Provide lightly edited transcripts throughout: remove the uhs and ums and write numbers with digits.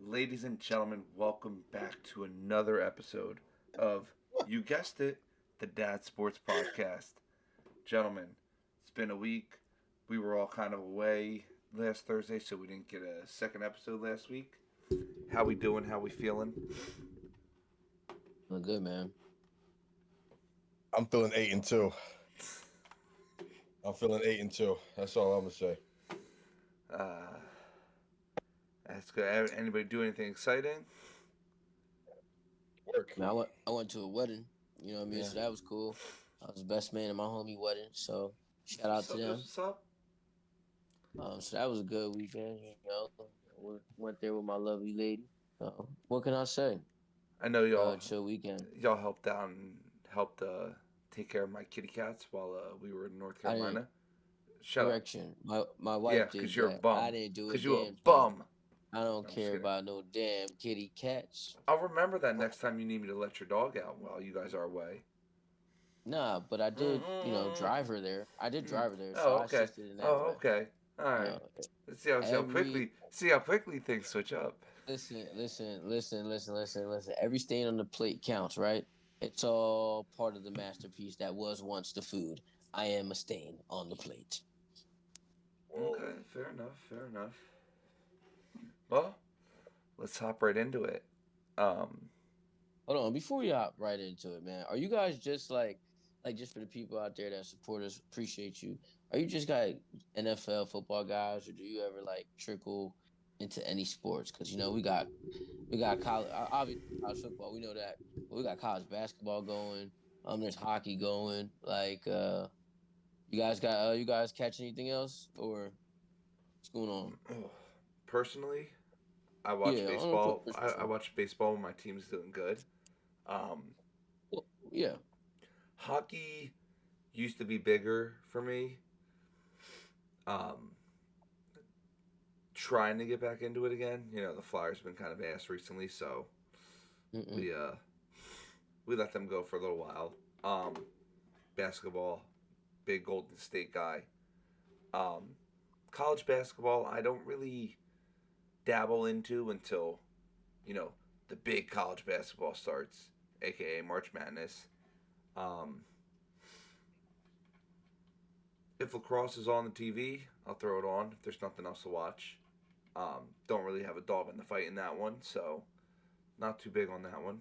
Ladies and gentlemen, welcome back to another episode of, you guessed it, the Dad Sports Podcast. Gentlemen, it's been a week. We were all kind of away last Thursday, so we didn't get a second episode last week. How we doing? How we feeling? I'm good, man. I'm feeling 8-2. I'm feeling 8-2. That's all I'm gonna say. Uh, that's good. Anybody do anything exciting? Work. Man, I went to a wedding. You know what I mean? Yeah. So that was cool. I was the best man at my homie wedding. So shout out What's to up? That's them. what's up. So that was a good weekend. Went there with my lovely lady. What can I say? I know Chill weekend. y'all helped out and helped take care of my kitty cats while we were in North I didn't Carolina. Shut up. correction. My Yeah, wife did because you're a that. I bum. didn't do a Because you a damn thing. bum. I don't No, I'm just care kidding. about no damn kitty cats. I'll remember that next time you need me to let your dog out while you guys are away. Nah, but I did, drive her there. I did drive her there, so Oh, I okay. assisted in that Oh, way. okay. All You right. know, Let's see how quickly things switch up. listen. Every stain on the plate counts, right? It's all part of the masterpiece that was once the food. I am a stain on the plate. Whoa. Okay, fair enough. Fair enough. Well, let's hop right into it. Um, Hold on, before we hop right into it, man, are you guys just like just for the people out there that support us, appreciate you? Are you just like NFL football guys, or do you ever like trickle into any sports? Because we got college, obviously college football. We know that, but we got college basketball going. There's hockey going. You guys catch anything else or what's going on? personally, I watch Yeah, on a baseball. I personal. watch baseball when my team's doing good. Um, Well, yeah. hockey used to be bigger for me. Um, trying to get back into it again. You know, the Flyers have been kind of ass recently, so Mm-mm. we we let them go for a little while. Um, basketball, big Golden State guy. Um, college basketball, I don't really dabble into until the big college basketball starts, aka March Madness. Um, if lacrosse is on the TV, I'll throw it on if there's nothing else to watch. Don't really have a dog in the fight in that one, so not too big on that one.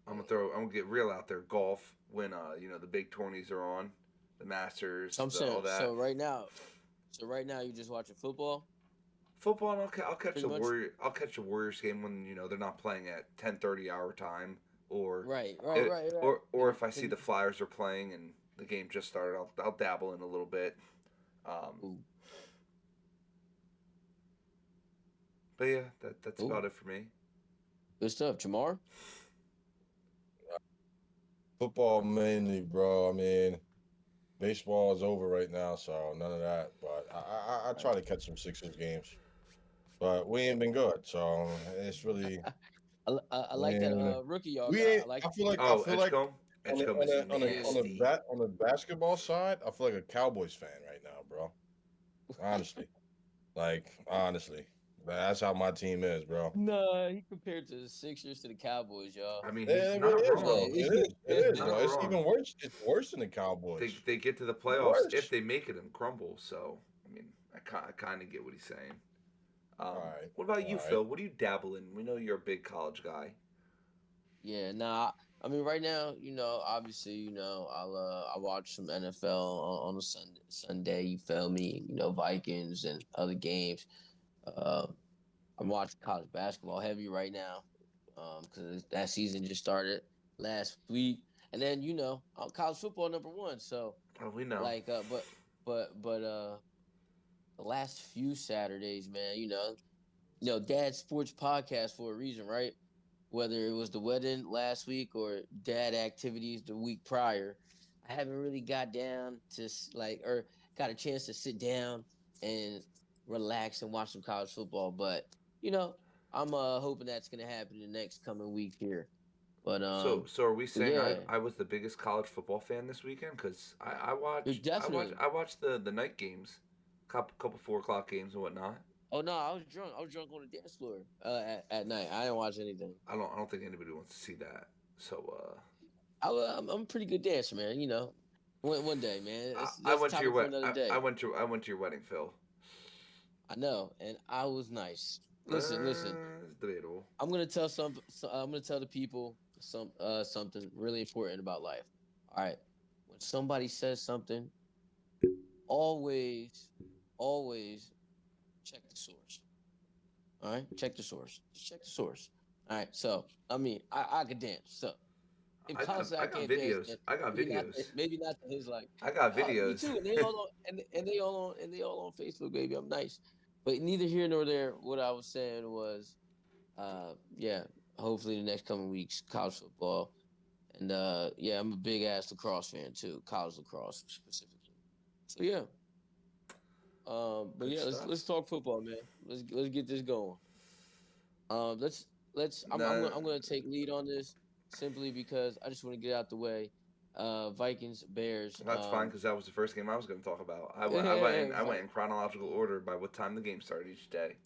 I'm gonna get real out there. Golf when the big tourneys are on, the So Masters, I'm all saying, that. so right now you just watching football, Football, and I'll catch pretty the much. Warrior. I'll catch the Warriors game when they're not playing at 10:30 our time, or Right, right, right, right. or if I see the Flyers are playing and the game just started, I'll dabble in a little bit. Um, Ooh, but yeah, that's ooh, about it for me. good stuff, Jamar. Football mainly, bro. I mean, baseball is over right now, so none of that. But I try to catch some Sixers games, but we ain't been good. So it's really, I I like that mean, rookie y'all we got. ain't. I like. Oh, I feel like Edgecombe. on the Edgecombe on is the on the Yeah, on the nasty. bat on the basketball side, I feel like a Cowboys fan right now, bro. Honestly, honestly, that's how my team is, bro. nah, he compared to the Sixers to the Cowboys, y'all. I mean, he's It really not is wrong. though. It is. It He's is, bro. not It's wrong. even worse. It's worse than the They Cowboys. they get to the playoffs if Worse. they make it and crumble. So I mean, I kind of get what he's saying. All right. What about All you, right. Phil? What do you dabble in? We know you're a big college guy. Yeah, nah. I mean, right now, obviously, I watch some NFL on a Sunday. You feel me? Vikings and other games. Uh, I'm watching college basketball heavy right now, because that season just started last week. And then college football number one. So Oh, we know. like, but the last few Saturdays, man, Dad Sports Podcast for a reason, right? Whether it was the wedding last week or dad activities the week prior, I haven't really got down to or got a chance to sit down and relax and watch some college football. But you know, I'm hoping that's gonna happen in the next coming week here. But So are we saying I yeah, I was the biggest college football fan this weekend? Because I you're watch definitely I watch the night games. couple 4 o'clock games and whatnot. Oh no, I was drunk. I was drunk on the dance floor at night. I didn't watch anything. I don't think anybody wants to see that. So I'm a pretty good dancer, man. One day, man. I That's a went to your topic for another day. I went to your wedding, Phil. I know, and I was nice. Listen. It's debatable. I'm gonna tell the people something really important about life. All right, when somebody says something, always, always check the source. All right, check the source. Just check the source. All right. So I could dance. So if Colin said I I got can't dance, videos. then I got videos. maybe not to his like. I got Me videos. too, and they all on and they all on Facebook, baby. I'm nice, but neither here nor there. What I was saying was, yeah. Hopefully, the next coming weeks, college football, and yeah, I'm a big ass lacrosse fan too, college lacrosse specifically. So yeah, but Good yeah, stuff. let's talk football, man. Let's get this going. Let's Nah, I'm gonna take lead on this simply because I just want to get out the way. Vikings Bears. that's fine because that was the first game I was going to talk about. I went Vi- in chronological order by what time the game started each day.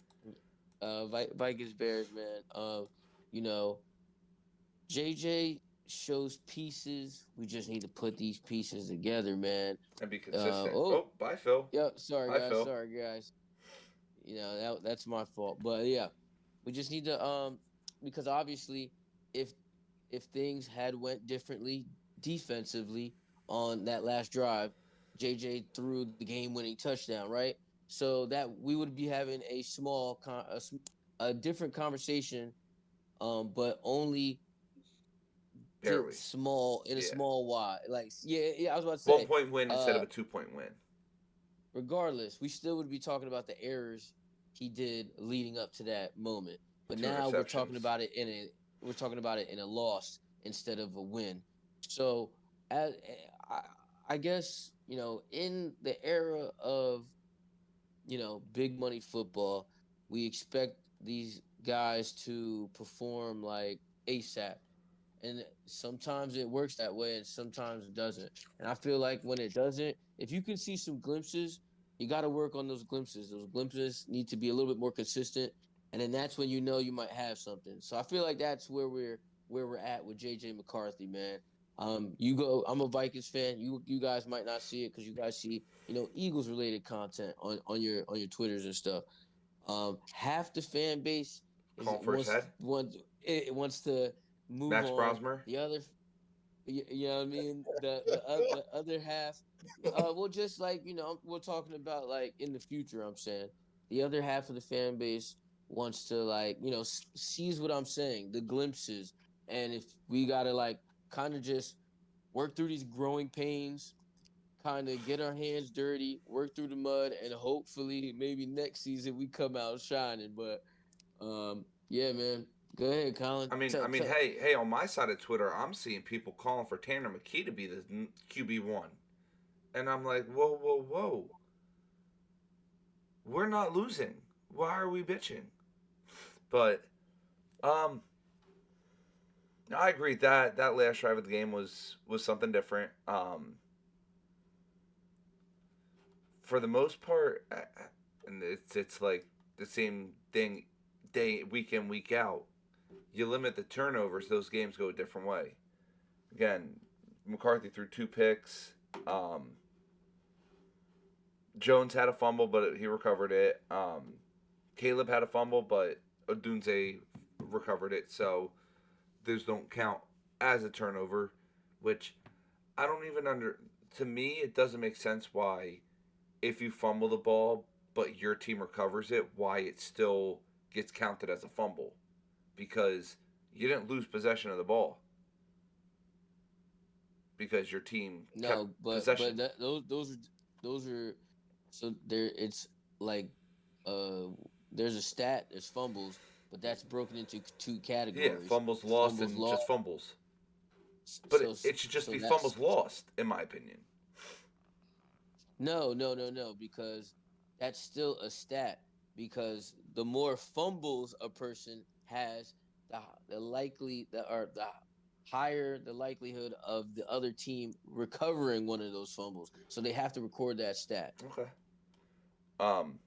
Vikings Bears, man. You know, JJ shows pieces. We just need to put these pieces together, man. And be consistent. Oh, Oh, bye, Phil. yep. Sorry, Bye, guys. Phil. Sorry, guys. That's my fault. But yeah, we just need to because obviously, if if things had went differently defensively on that last drive, JJ threw the game-winning touchdown, right? So that we would be having a different conversation, but only Barely. small in a Yeah. small Y. Like, yeah. I was about to say, 1 point win instead of uh, a 2 point win. regardless, we still would be talking about the errors he did leading up to that moment. But Two now interceptions. we're talking about it in a loss instead of a win. So as I, I guess in the era of big money football, we expect these guys to perform like ASAP. And sometimes it works that way and sometimes it doesn't. And I feel like when it doesn't, if you can see some glimpses, you got to work on those glimpses. Those glimpses need to be a little bit more consistent, and then that's when you might have something. So I feel like that's where we're at with JJ McCarthy, man. You go. I'm a Vikings fan. You guys might not see it because you guys see Eagles related content on your Twitters and stuff. Half the fan base is Calling for his head. wants to move Max on. Brosmer. The other, you know what I mean. The other half, well, just like we're talking about like in the future. I'm saying the other half of the fan base wants to like sees what I'm saying, the glimpses, and if we gotta like kind of just work through these growing pains, kind of get our hands dirty, work through the mud, and hopefully maybe next season we come out shining. But yeah, man, go ahead, Colin. Hey, on my side of Twitter, I'm seeing people calling for Tanner McKee to be the QB1, and I'm like, whoa, whoa, whoa. We're not losing. Why are we bitching? But um, I agree that last drive of the game was something different. For the most part, and it's like the same thing, day week in week out. You limit the turnovers; those games go a different way. Again, McCarthy threw 2 picks. Jones had a fumble, but he recovered it. Caleb had a fumble, but Odunze recovered it. So those don't count as a turnover, which I don't even under. To me, it doesn't make sense why, if you fumble the ball but your team recovers it, why it still gets counted as a fumble, because you didn't lose possession of the ball because your team kept No, but possession. those are so there. It's like uh, there's a stat. There's fumbles, but that's broken into two Yeah, categories. fumbles lost Fumbles and just lost. fumbles. But So it should just so be that's fumbles lost, in my opinion. no, because that's still a stat. Because the more fumbles a person has, the likely the or the higher the likelihood of the other team recovering one of those fumbles. So they have to record that stat. Okay. Um,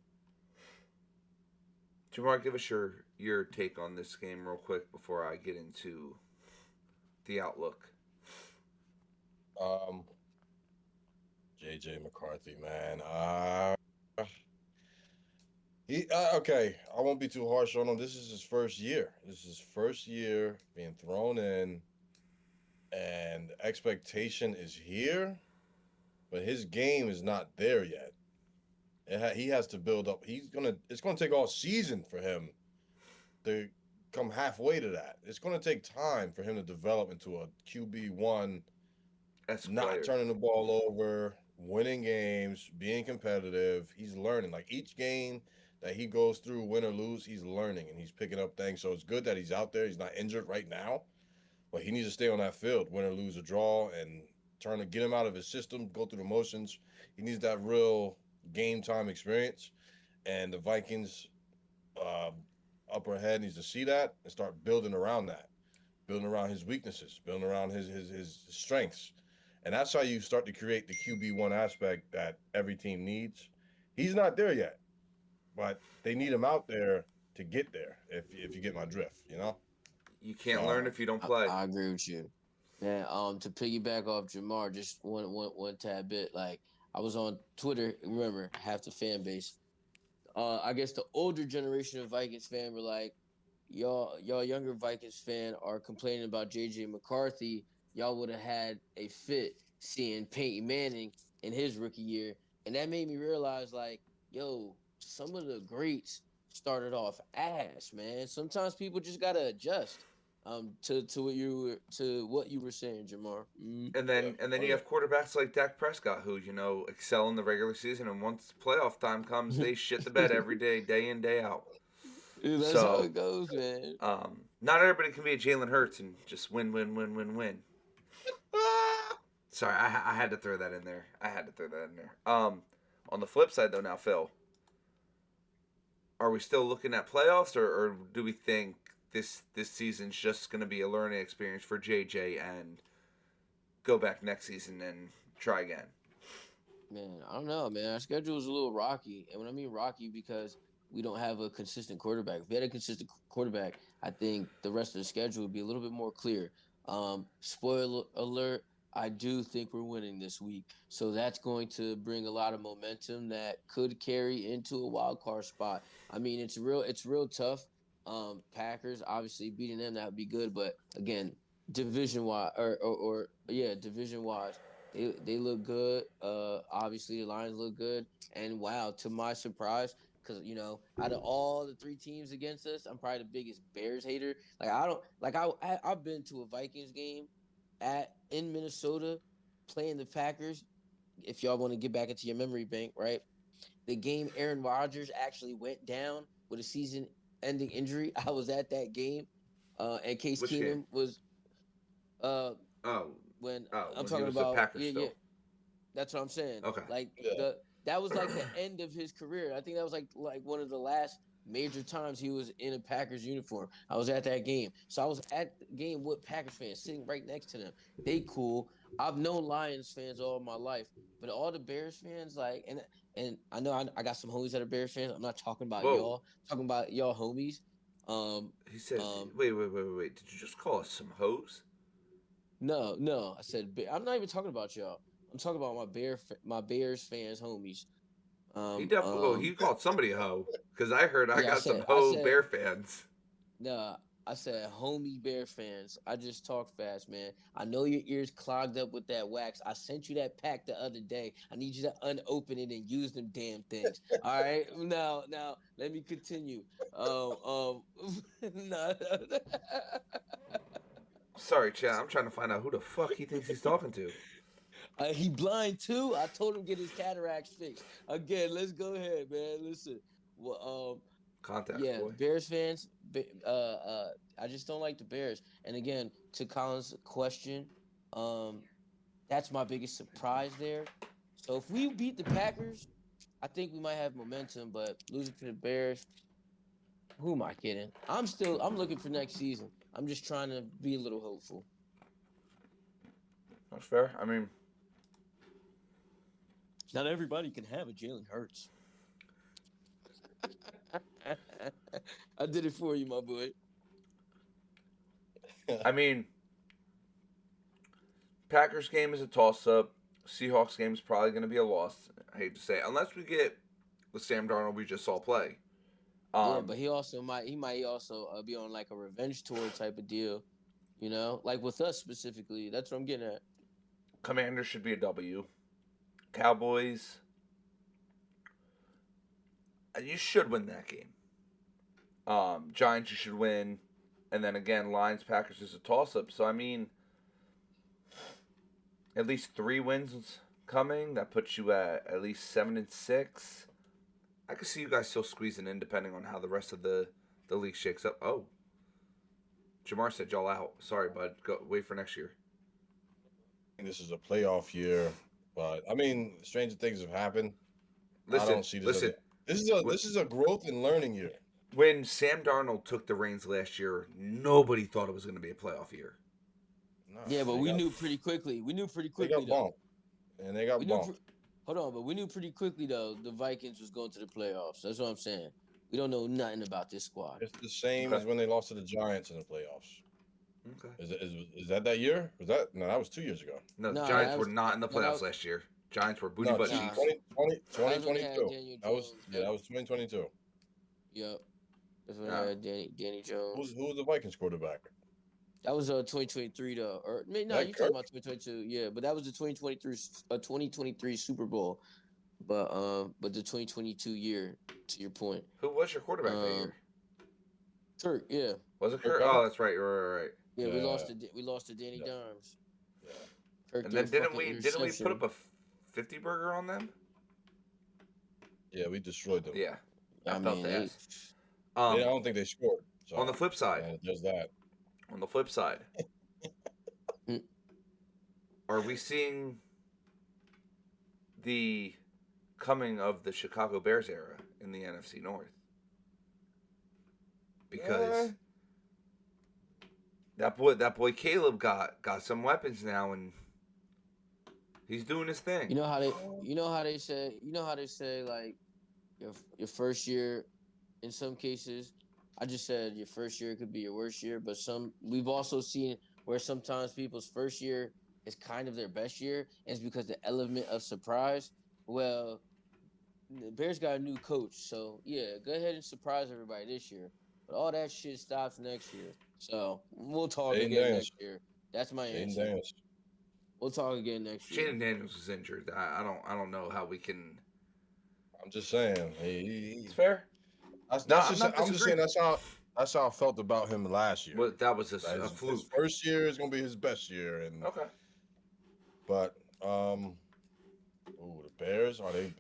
Jamar, give us your take on this game real quick before I get into the outlook. Um, JJ McCarthy, man. He okay. I won't be too harsh on him. This is his first year. This is his first year being thrown in, and expectation is here, but his game is not there yet. He has to build up. It's gonna take all season for him to come halfway to that. It's gonna take time for him to develop into a QB1, As not player, turning the ball over, winning games, being competitive. He's learning. Like each game that he goes through, win or lose, he's learning and he's picking up things. So it's good that he's out there. He's not injured right now, but he needs to stay on that field, win or lose or draw, and trying to get him out of his system, go through the motions. He needs that real game time experience. And the Vikings uh, upper head needs to see that and start building around that, building around his weaknesses, building around his strengths. And that's how you start to create the QB1 aspect that every team needs. He's not there yet, but they need him out there to get there, if you get my drift, you know? you can't learn So, if you don't I, play. I agree with you. Yeah. To piggyback off Jamar, just one tad bit. Like I was on Twitter. Remember, half the fan base. I guess the older generation of Vikings fan were like, y'all younger Vikings fan are complaining about JJ McCarthy. Y'all would have had a fit seeing Peyton Manning in his rookie year, and that made me realize, like, yo, some of the greats started off ass, man. Sometimes people just gotta adjust. To what you were saying, Jamar. And yeah. then Oh, you yeah. have quarterbacks like Dak Prescott who excel in the regular season, and once playoff time comes, they shit the bed every day, day in day out. Yeah, that's how So it goes, man. not everybody can be a Jalen Hurts and just win, win, win, win, win. Ah! Sorry, I had to throw that in there. I had to throw that in there. On the flip side, though, now Phil, are we still looking at playoffs, or do we think this season's just going to be a learning experience for JJ and go back next season and try again? Man, I don't know, man. Our schedule is a little rocky, and when I mean rocky, because we don't have a consistent quarterback. If we had a consistent quarterback, I think the rest of the schedule would be a little bit more clear. Spoiler alert: I do think we're winning this week, so that's going to bring a lot of momentum that could carry into a wild card spot. I mean, it's real tough. Packers obviously beating them, that would be good, but again, division wise, or yeah, division wise. They look good. Obviously the Lions look good. And wow, to my surprise, because out of all the three teams against us, I'm probably the biggest Bears hater. Like I don't like I've been to a Vikings game at in Minnesota playing the Packers. If y'all want to get back into your memory bank, right? The game Aaron Rodgers actually went down with a season-ending injury. I was at that game, and Case Which game? Keenum was uh Oh, when I'm when he talking was the about Packers yeah. still. That's what I'm saying. Okay. Like Yeah. that was like the end of his career. I think that was like one of the last major times he was in a Packers uniform. I was at that game. So I was at the game with Packers fans sitting right next to them. They cool. I've known Lions fans all my life, but all the Bears fans and I know I got some homies that are Bears fans. I'm not talking about Whoa. y'all. I'm talking about y'all homies. Um He said, um wait. Did you just call us some hoes? no. I said I'm not even talking about y'all. I'm talking about my Bears fans homies. He Um, definitely. Oh, um, he called somebody a hoe because I heard I yeah, got some I hoe said, Bear fans. no, I said, homie Bear fans. I just talk fast, man. I know your ears clogged up with that wax. I sent you that pack the other day. I need you to unopen it and use them damn things. All right, now, let me continue. No, Sorry, Chad. I'm trying to find out who the fuck he thinks he's talking to. he blind too. I told him get his cataracts fixed. Again, let's go ahead, man. Listen, well, Contacts, yeah, boy. Bears fans. I just don't like the Bears. And again, to Colin's question, um, that's my biggest surprise there. So if we beat the Packers, I think we might have momentum. But losing to the Bears, who am I kidding? I'm looking for next season. I'm just trying to be a little hopeful. That's fair. I mean, Not everybody can have a Jalen Hurts. I did it for you, my boy. I mean, Packers game is a toss-up. Seahawks game is probably going to be a loss. I hate to say it. Unless we get the Sam Darnold we just saw play. Yeah, but he might also be on like a revenge tour type of deal. You know, like with us specifically. That's what I'm getting at. Commanders should be a W. Cowboys, you should win that game. Giants, you should win. And then again, Lions, Packers is a toss-up. So, I mean, at least 3 wins coming. That puts you at least 7-6. I could see you guys still squeezing in depending on how the rest of the league shakes up. Oh. Jamar said y'all out. Sorry, bud. Go wait for next year. This is a playoff year, but I mean, stranger things have happened. Listen, I don't see this. This is a growth and learning year. When Sam Darnold took the reins last year, nobody thought it was going to be a playoff year. No, Yeah, but we knew pretty quickly. They got bumped, and they got bumped. Hold on, but we knew pretty quickly though the Vikings was going to the playoffs. That's what I'm saying. We don't know nothing about this squad. It's the same as when they lost to the Giants in the playoffs. Okay. Is that year? Was that no? That was 2 years ago. No, the Giants were not in the playoffs last year. Giants were booty butt cheeks. 2022. That was 2022. Yep. That's when I had Danny Jones. Who was the Vikings quarterback? That was 2023 though. Or no, you talking about 2022? Yeah, but that was the 2023 Super Bowl. But the 2022 year, to your point. Who was your quarterback that year? Kirk, yeah. Was it Kirk? Oh, that's right. You're right. Yeah, we lost to Danny Dimes. Yeah. Kirk and then didn't we put up a 50 burger on them? Yeah, we destroyed them. Yeah, I felt that. I don't think they scored. So, on the flip side, there's that. On the flip side, are we seeing the coming of the Chicago Bears era in the NFC North? Because that boy Caleb got some weapons now, and he's doing his thing. You know how they say like your first year, in some cases, I just said your first year could be your worst year, but we've also seen where sometimes people's first year is kind of their best year, and it's because the element of surprise. Well, the Bears got a new coach, so yeah, go ahead and surprise everybody this year. But all that shit stops next year. So we'll talk again next year. That's my answer. We'll talk again next year. Jaden Daniels is injured. I don't know how we can. I'm just saying. It's fair. I'm just saying that's how I felt about him last year. Well, that was a fluke. His first year is gonna be his best year, and okay. But the Bears are they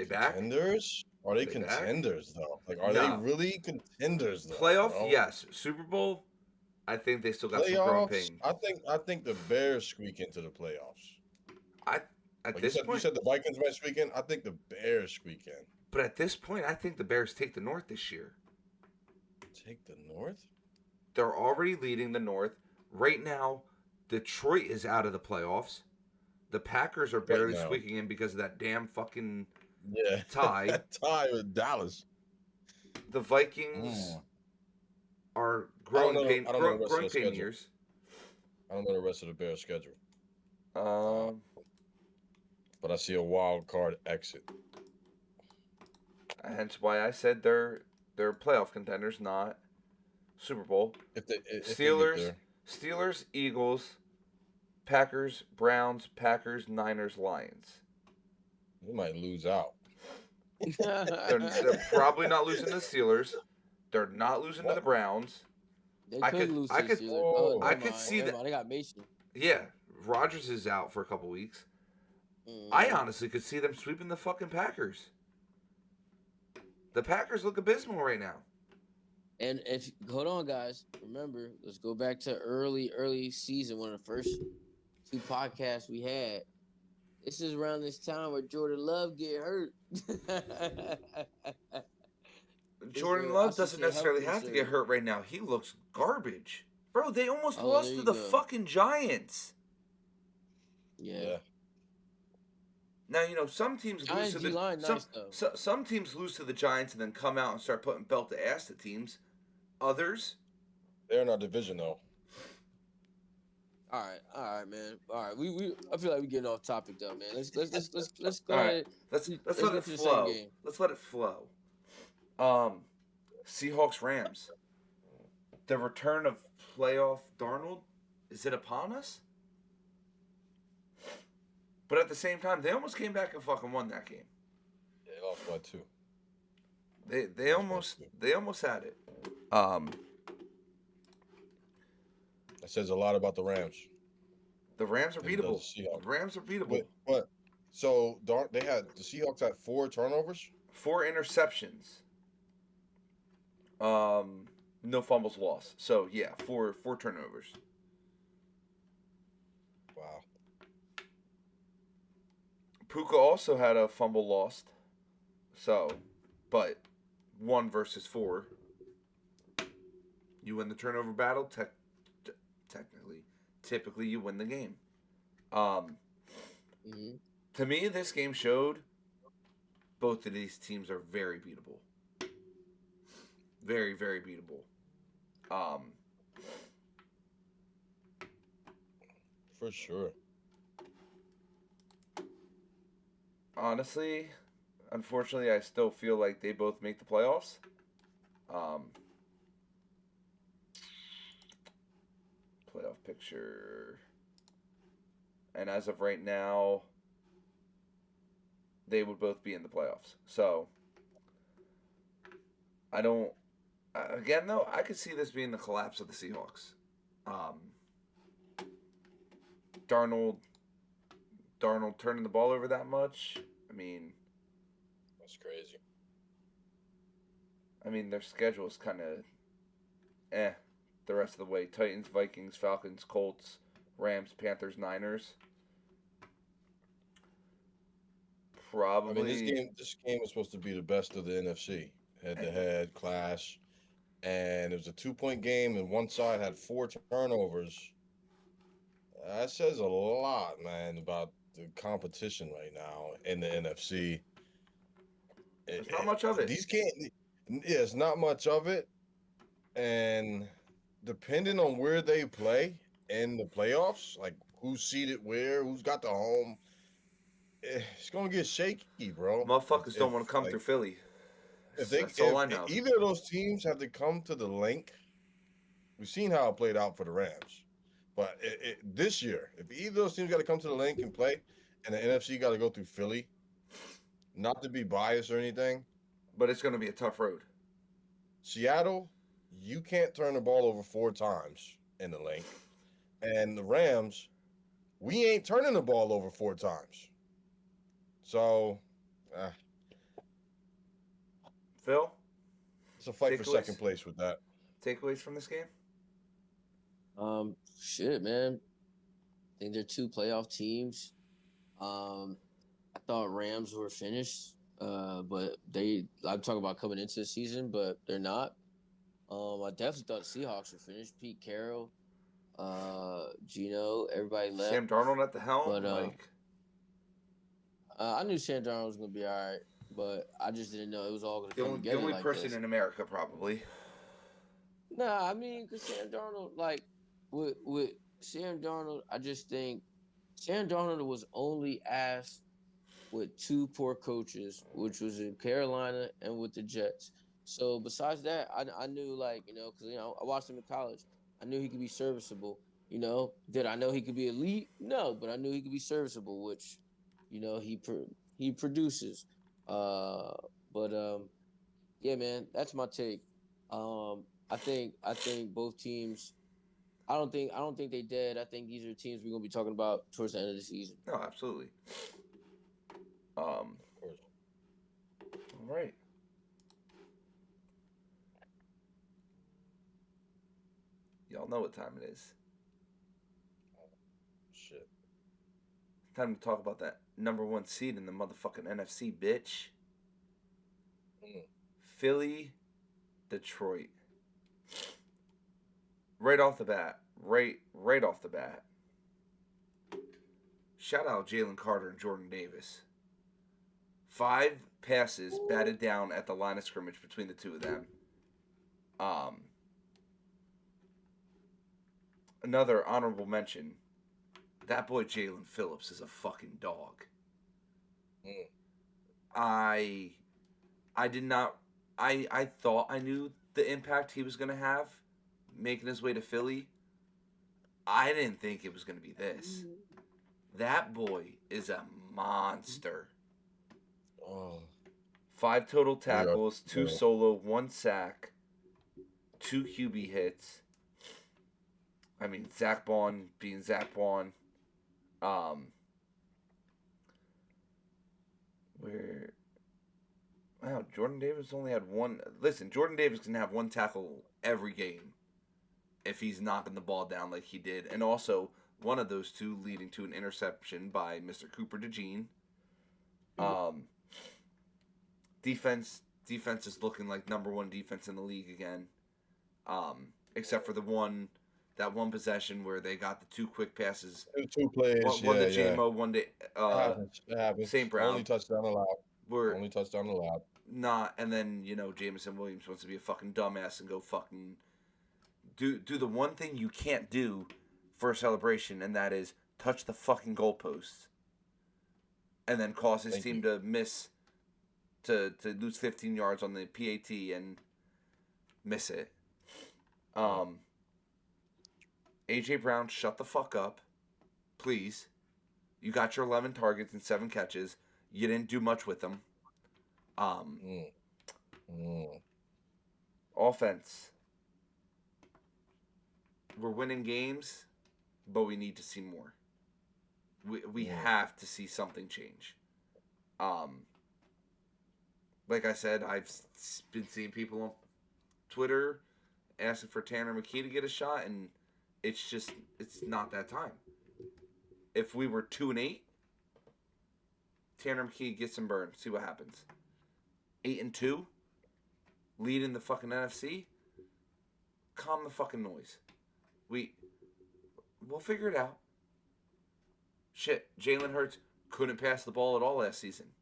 back? Contenders? Are they contenders back? Though? Like, are they really contenders? Though? Playoff, yes. Super Bowl, I think they still got some growing pains. I think the Bears squeak into the playoffs. You said the Vikings might squeak in. I think the Bears squeak in. But at this point, I think the Bears take the North this year. Take the North? They're already leading the North. Right now, Detroit is out of the playoffs. The Packers are barely squeaking in because of that damn fucking tie. Tie with Dallas. The Vikings are growing pain years. I don't know the rest of the Bears' schedule. But I see a wild card exit. Hence why I said they're playoff contenders, not Super Bowl. Steelers, Eagles, Packers, Browns, Packers, Niners, Lions. We might lose out. They're probably not losing to the Steelers. They're not losing to the Browns. I could see that. They got Mason. Yeah, Rodgers is out for a couple weeks. I honestly could see them sweeping the fucking Packers. The Packers look abysmal right now. And hold on, guys, remember, let's go back to early season, one of the first 2 podcasts we had. This is around this time where Jordan Love get hurt. Jordan Love doesn't necessarily have to get hurt right now. He looks garbage. Bro, they almost lost to the fucking Giants. Yeah. Now some teams lose Giants to D the line nice though. some teams lose to the Giants and then come out and start putting belt to ass to teams. Others, They're in our division though. All right, man. All right, we I feel like we're getting off topic though, man. Let's go all right. ahead. Let's Let's let it get to the second flow. game. Let's let it flow. Seahawks Rams. The return of playoff Darnold, is it upon us? But at the same time, they almost came back and fucking won that game. Yeah, they lost by 2. They almost had it. That says a lot about the Rams. The Rams are It does beatable. the Seahawks. The Rams are beatable. But so the Seahawks had 4 turnovers. 4 interceptions. No fumbles lost. So yeah, four turnovers. Wow. Puka also had a fumble lost. So, but 1 versus 4. You win the turnover battle. Typically you win the game. Mm-hmm. To me, this game showed both of these teams are very beatable. Very, very beatable. For sure. Honestly, unfortunately, I still feel like they both make the playoffs. Playoff picture. And as of right now, they would both be in the playoffs. So, I don't. Again, though, I could see this being the collapse of the Seahawks. Darnold turning the ball over that much. I mean, That's crazy. their schedule is kind of the rest of the way. Titans, Vikings, Falcons, Colts, Rams, Panthers, Niners. Probably. This game is supposed to be the best of the NFC, head-to-head clash, and it was a 2-point game, and one side had 4 turnovers. That says a lot, man, about the competition right now in the NFC. There's not much of it. It's not much of it, and depending on where they play in the playoffs, like who's seated where, who's got the home, it's gonna get shaky, bro. Motherfuckers don't want to come through Philly. That's all I know. If either of those teams have to come to the link, we've seen how it played out for the Rams. But this year, if either of those teams got to come to the link and play, and the NFC got to go through Philly, not to be biased or anything, But it's going to be a tough road. Seattle, you can't turn the ball over 4 times in the link. And the Rams, we ain't turning the ball over 4 times. So, Phil, it's a fight for Takeaways? second place with that. takeaways from this game? Shit, man. I think they're 2 playoff teams. I thought Rams were finished, but I'm talking about coming into the season, but they're not. I definitely thought the Seahawks were finished. Pete Carroll, Gino, everybody left. Sam Darnold at the helm. But, I knew Sam Darnold was gonna be all right, but I just didn't know it was all gonna come the together only like person this. in America, probably. Nah, I mean, cause Sam Darnold, like with Sam Darnold, I just think Sam Darnold was only asked with 2 poor coaches, which was in Carolina and with the Jets. So besides that, I knew, like, because I watched him in college. I knew he could be serviceable. Did I know he could be elite? No, but I knew he could be serviceable, which he produces. Yeah, man, that's my take. I think both teams. I don't think they dead. I think these are teams we're gonna be talking about towards the end of the season. No, absolutely. Of course. All right. Y'all know what time it is. Shit. Time to talk about that number 1 seed in the motherfucking NFC, bitch. Philly, Detroit. Right off the bat. Right off the bat. Shout out Jalen Carter and Jordan Davis. 5 passes batted down at the line of scrimmage between the two of them. Another honorable mention. That boy Jalen Phillips is a fucking dog. Mm. I did not. I thought I knew the impact he was gonna have, making his way to Philly. I didn't think it was gonna be this. That boy is a monster. Oh, 5 total yeah. tackles, 2 solo, 1 sack, 2 QB hits. I mean, Zach Bond being Zach Bond. Where wow, Jordan Davis only had one. Listen, Jordan Davis can have 1 tackle every game if he's knocking the ball down like he did, and also one of those 2 leading to an interception by Mr. Cooper DeJean. Defense is looking like number 1 defense in the league again. Except for that one possession where they got the 2 quick passes. Two plays. One to Yeah. JMO, one to It happens. St. Brown. Only touchdown allowed. Were Only touchdown allowed. not, and then Jameson Williams wants to be a fucking dumbass and go fucking do the one thing you can't do for a celebration, and that is touch the fucking goalposts, and then cause his team to miss, to lose 15 yards on the PAT and miss it. AJ Brown, shut the fuck up, please. You got your 11 targets and 7 catches. You didn't do much with them. Offense. We're winning games, but we need to see more. We have to see something change. Like I said, I've been seeing people on Twitter asking for Tanner McKee to get a shot, and it's not that time. If we were 2-8, Tanner McKee gets some burn. See what happens. 8-2, leading the fucking NFC. Calm the fucking noise. We'll figure it out. Shit, Jalen Hurts couldn't pass the ball at all last season.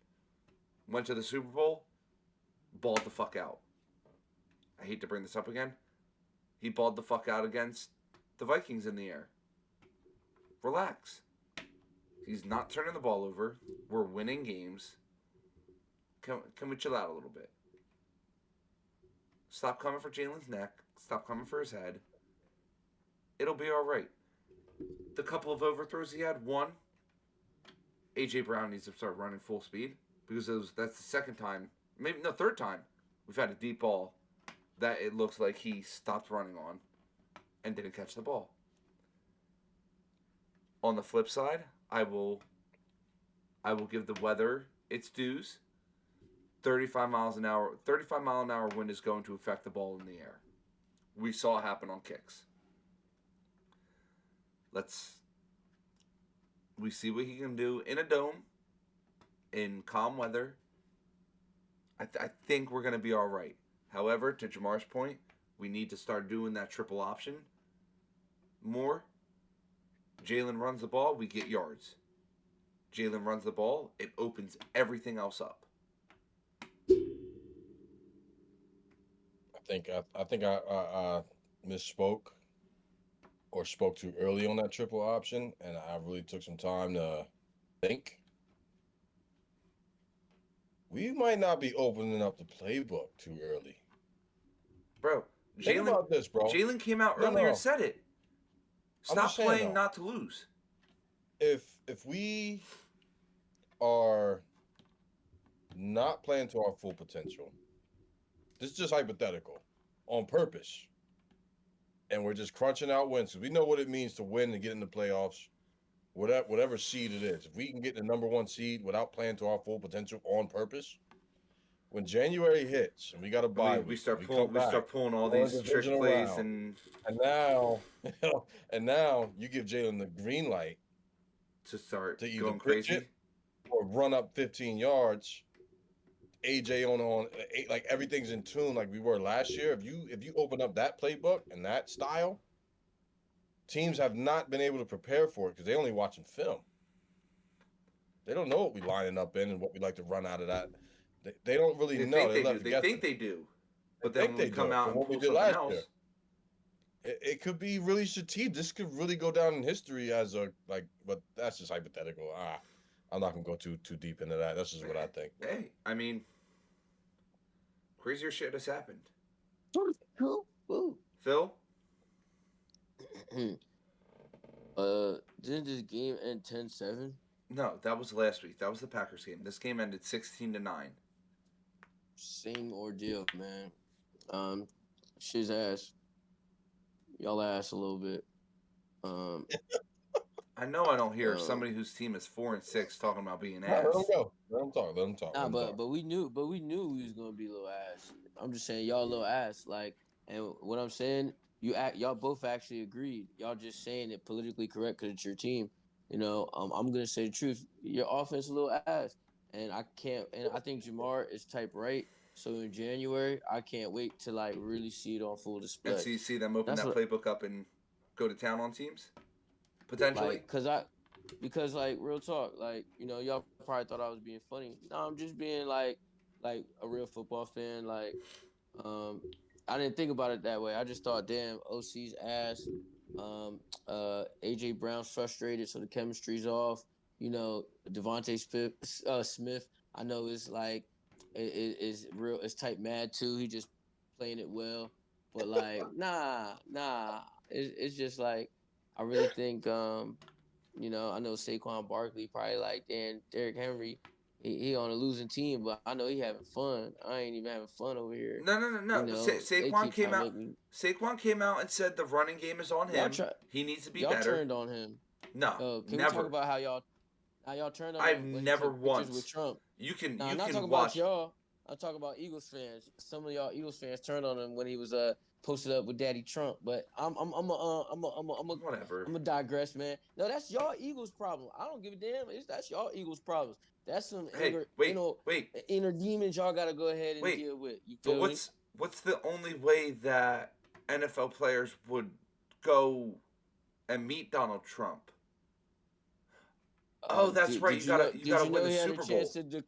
Went to the Super Bowl, balled the fuck out. I hate to bring this up again. He balled the fuck out against the Vikings in the air. Relax. He's not turning the ball over. We're winning games. Can we chill out a little bit? Stop coming for Jalen's neck. Stop coming for his head. It'll be all right. The couple of overthrows he had, one, AJ Brown needs to start running full speed, because that's the second time, maybe no, third time we've had a deep ball that it looks like he stopped running on and didn't catch the ball. On the flip side, I will give the weather its dues. 35 mile an hour wind is going to affect the ball in the air. We saw it happen on kicks. We see what he can do in a dome, in calm weather. I think we're going to be all right. However, to Jamar's point, we need to start doing that triple option more. Jalen runs the ball, we get yards. Jalen runs the ball, it opens everything else up. I think I misspoke or spoke too early on that triple option, and I really took some time to think. We might not be opening up the playbook too early. Bro, Think about this, bro. Jalen came out earlier and said it. Stop saying, playing though. not to lose. If we are not playing to our full potential, this is just hypothetical, on purpose, and we're just crunching out wins, because we know what it means to win and get in the playoffs, whatever seed it is. If we can get the number 1 seed without playing to our full potential on purpose, when January hits and we got a bye, we start pulling all these trick plays round, and now you give Jalen the green light to start to either going pitch crazy it or run up 15 yards. AJ on like everything's in tune like we were last year. If you open up that playbook and that style, teams have not been able to prepare for it because they only watching film. They don't know what we lining up in and what we like to run out of that. They don't really They know. think They're they do. left They guessing. think they do. They But then think when we they come do out from and what we pull did something last year. else, It could be really strategic. This could really go down in history as a like, but that's just hypothetical. I'm not gonna go too deep into that. That's just what I think. hey, I mean, crazier shit has happened. Woo. Phil, Didn't this game end 10-7? no, that was last week. That was the Packers game. This game ended 16-9. Same ordeal, man. Shit's ass. Y'all ass a little bit. Um, I know I don't hear um, somebody whose team is 4-6 talking about being Nah, let them ass. go. Let them talk. Let them talk. nah, Let them talk. but we knew we was gonna be a little ass. I'm just saying y'all a little ass. Like, and what I'm saying, y'all both actually agreed. Y'all just saying it politically correct because it's your team. I'm gonna say the truth. Your offense a little ass, and I can't. And I think Jamar is type right. So in January, I can't wait to like really see it on full display. And so you see them open That's that what playbook up and go to town on teams? Potentially? like, because like real talk, like y'all probably thought I was being funny. No, I'm just being like a real football fan. Like, um, I didn't think about it that way. I just thought, damn, OC's ass. AJ Brown's frustrated, so the chemistry's off. Devontae Smith. I know it's like is real. It's type mad too. He just playing it well, but like, nah. It's just like I really think I know Saquon Barkley probably like, damn, Derrick Henry, he on a losing team, but I know he having fun. I ain't even having fun over here. No. They Saquon keep came trying to out. make me. Saquon came out and said the running game is on Y'all him. try. He needs to be Y'all better. turned on him. No, Can we talk never. about how y'all turned on I've him when he never took pictures with once. Trump? You Nah, I'm not can talking about watch. y'all. I'm talking about Eagles fans. Some of y'all Eagles fans turned on him when he was posted up with Daddy Trump. But Whatever. I'm a digress, man. No, that's y'all Eagles problem. I don't give a damn. That's y'all Eagles problems. That's some Hey, wait, wait, inner demons y'all got to go ahead and wait. deal with. You But feel me? what's the only way that NFL players would go and meet Donald Trump? Oh, that's right. Did you know? You Did gotta you win know the he had a Super chance Bowl. to?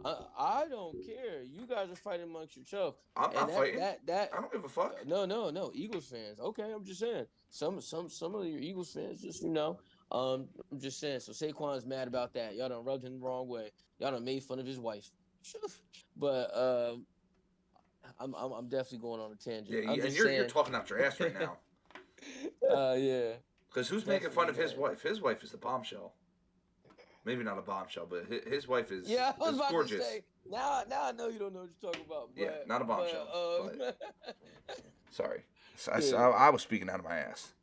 I don't care. You guys are fighting amongst yourselves, I'm and not fighting. that I don't give a fuck. no Eagles fans. Okay, I'm just saying some of your Eagles fans just I'm just saying. So Saquon's mad about that. Y'all done rubbed him the wrong way. Y'all done made fun of his wife. But I'm definitely going on a tangent. Yeah, I'm and just you're saying. talking out your ass right now. Yeah, Because who's making fun definitely, of his man. wife? His wife is a bombshell. Maybe not a bombshell, but his wife Yeah, I was is about to gorgeous. say. Now I know you don't know what you're talking about, Yeah, not a bombshell. but Sorry, yeah. I was speaking out of my ass.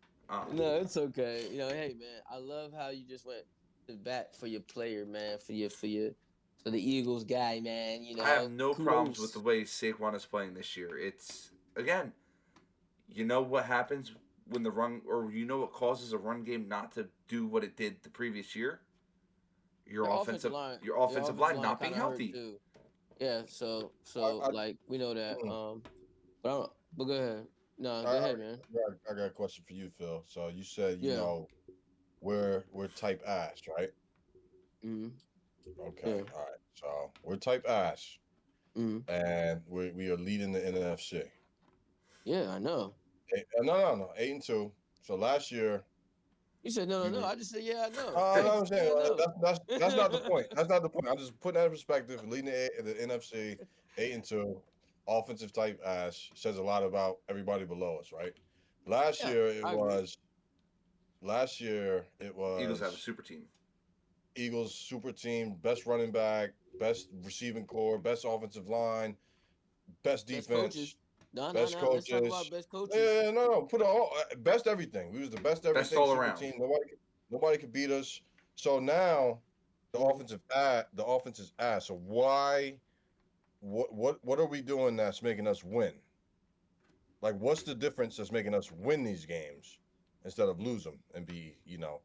No, it's okay. Hey man, I love how you just went to bat for your player, man, for the Eagles guy, man. I have no problems with the Kudos. way Saquon is playing this year. It's again, you know what happens when the run, or you know what causes a run game not to do what it did the previous year. Your Your offensive offensive line line not being kind of hurt healthy. too. Yeah, so I, I, like we know that. mm, But go ahead. No, I, go I, ahead, man. I got a question for you, Phil. So you said Yeah. we're type ass, right? Mm-hmm. Okay, Yeah. all right. So we're type ass, Mm-hmm. and we are leading the NFC. Yeah, I know. No, 8-2. So last year You said no, we no, no. were. I just said yeah, I know. No, I I'm just said saying I know. that's not the point. That's not the point. I'm just putting that in perspective. Leading the NFC 8-2, offensive type ass says a lot about everybody below us, right? Last Yeah, year it I agree. was. Last year it Eagles have a was super team. Eagles super team, best running back, best receiving core, best offensive line, best Best defense, coaches. No, no, best no. Let's talk coaches. about best coaches. Yeah, no, put it all best everything. We was the best Best everything all super around. team. Nobody could beat us. So now Mhm. the offense is ass. So why what are we doing that's making us win? Like what's the difference that's making us win these games instead of lose them and be,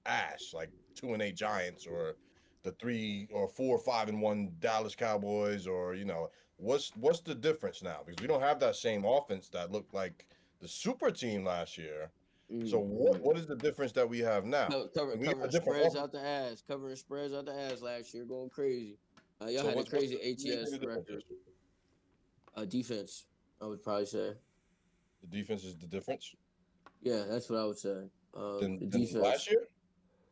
ass like 2-8 Giants or the 3 or 4 5-1 Dallas Cowboys or what's the difference now? Because we don't have that same offense that looked like the super team last year. So what is the difference that we have now? Covering We got a covering different spreads offense. out the ass, covering spreads out the ass last year, going crazy. Y'all So had a what's crazy what do you think ATS the difference record. is? Defense, I would probably say. The defense is the difference Yeah, that's what I would say. The than defense. last year.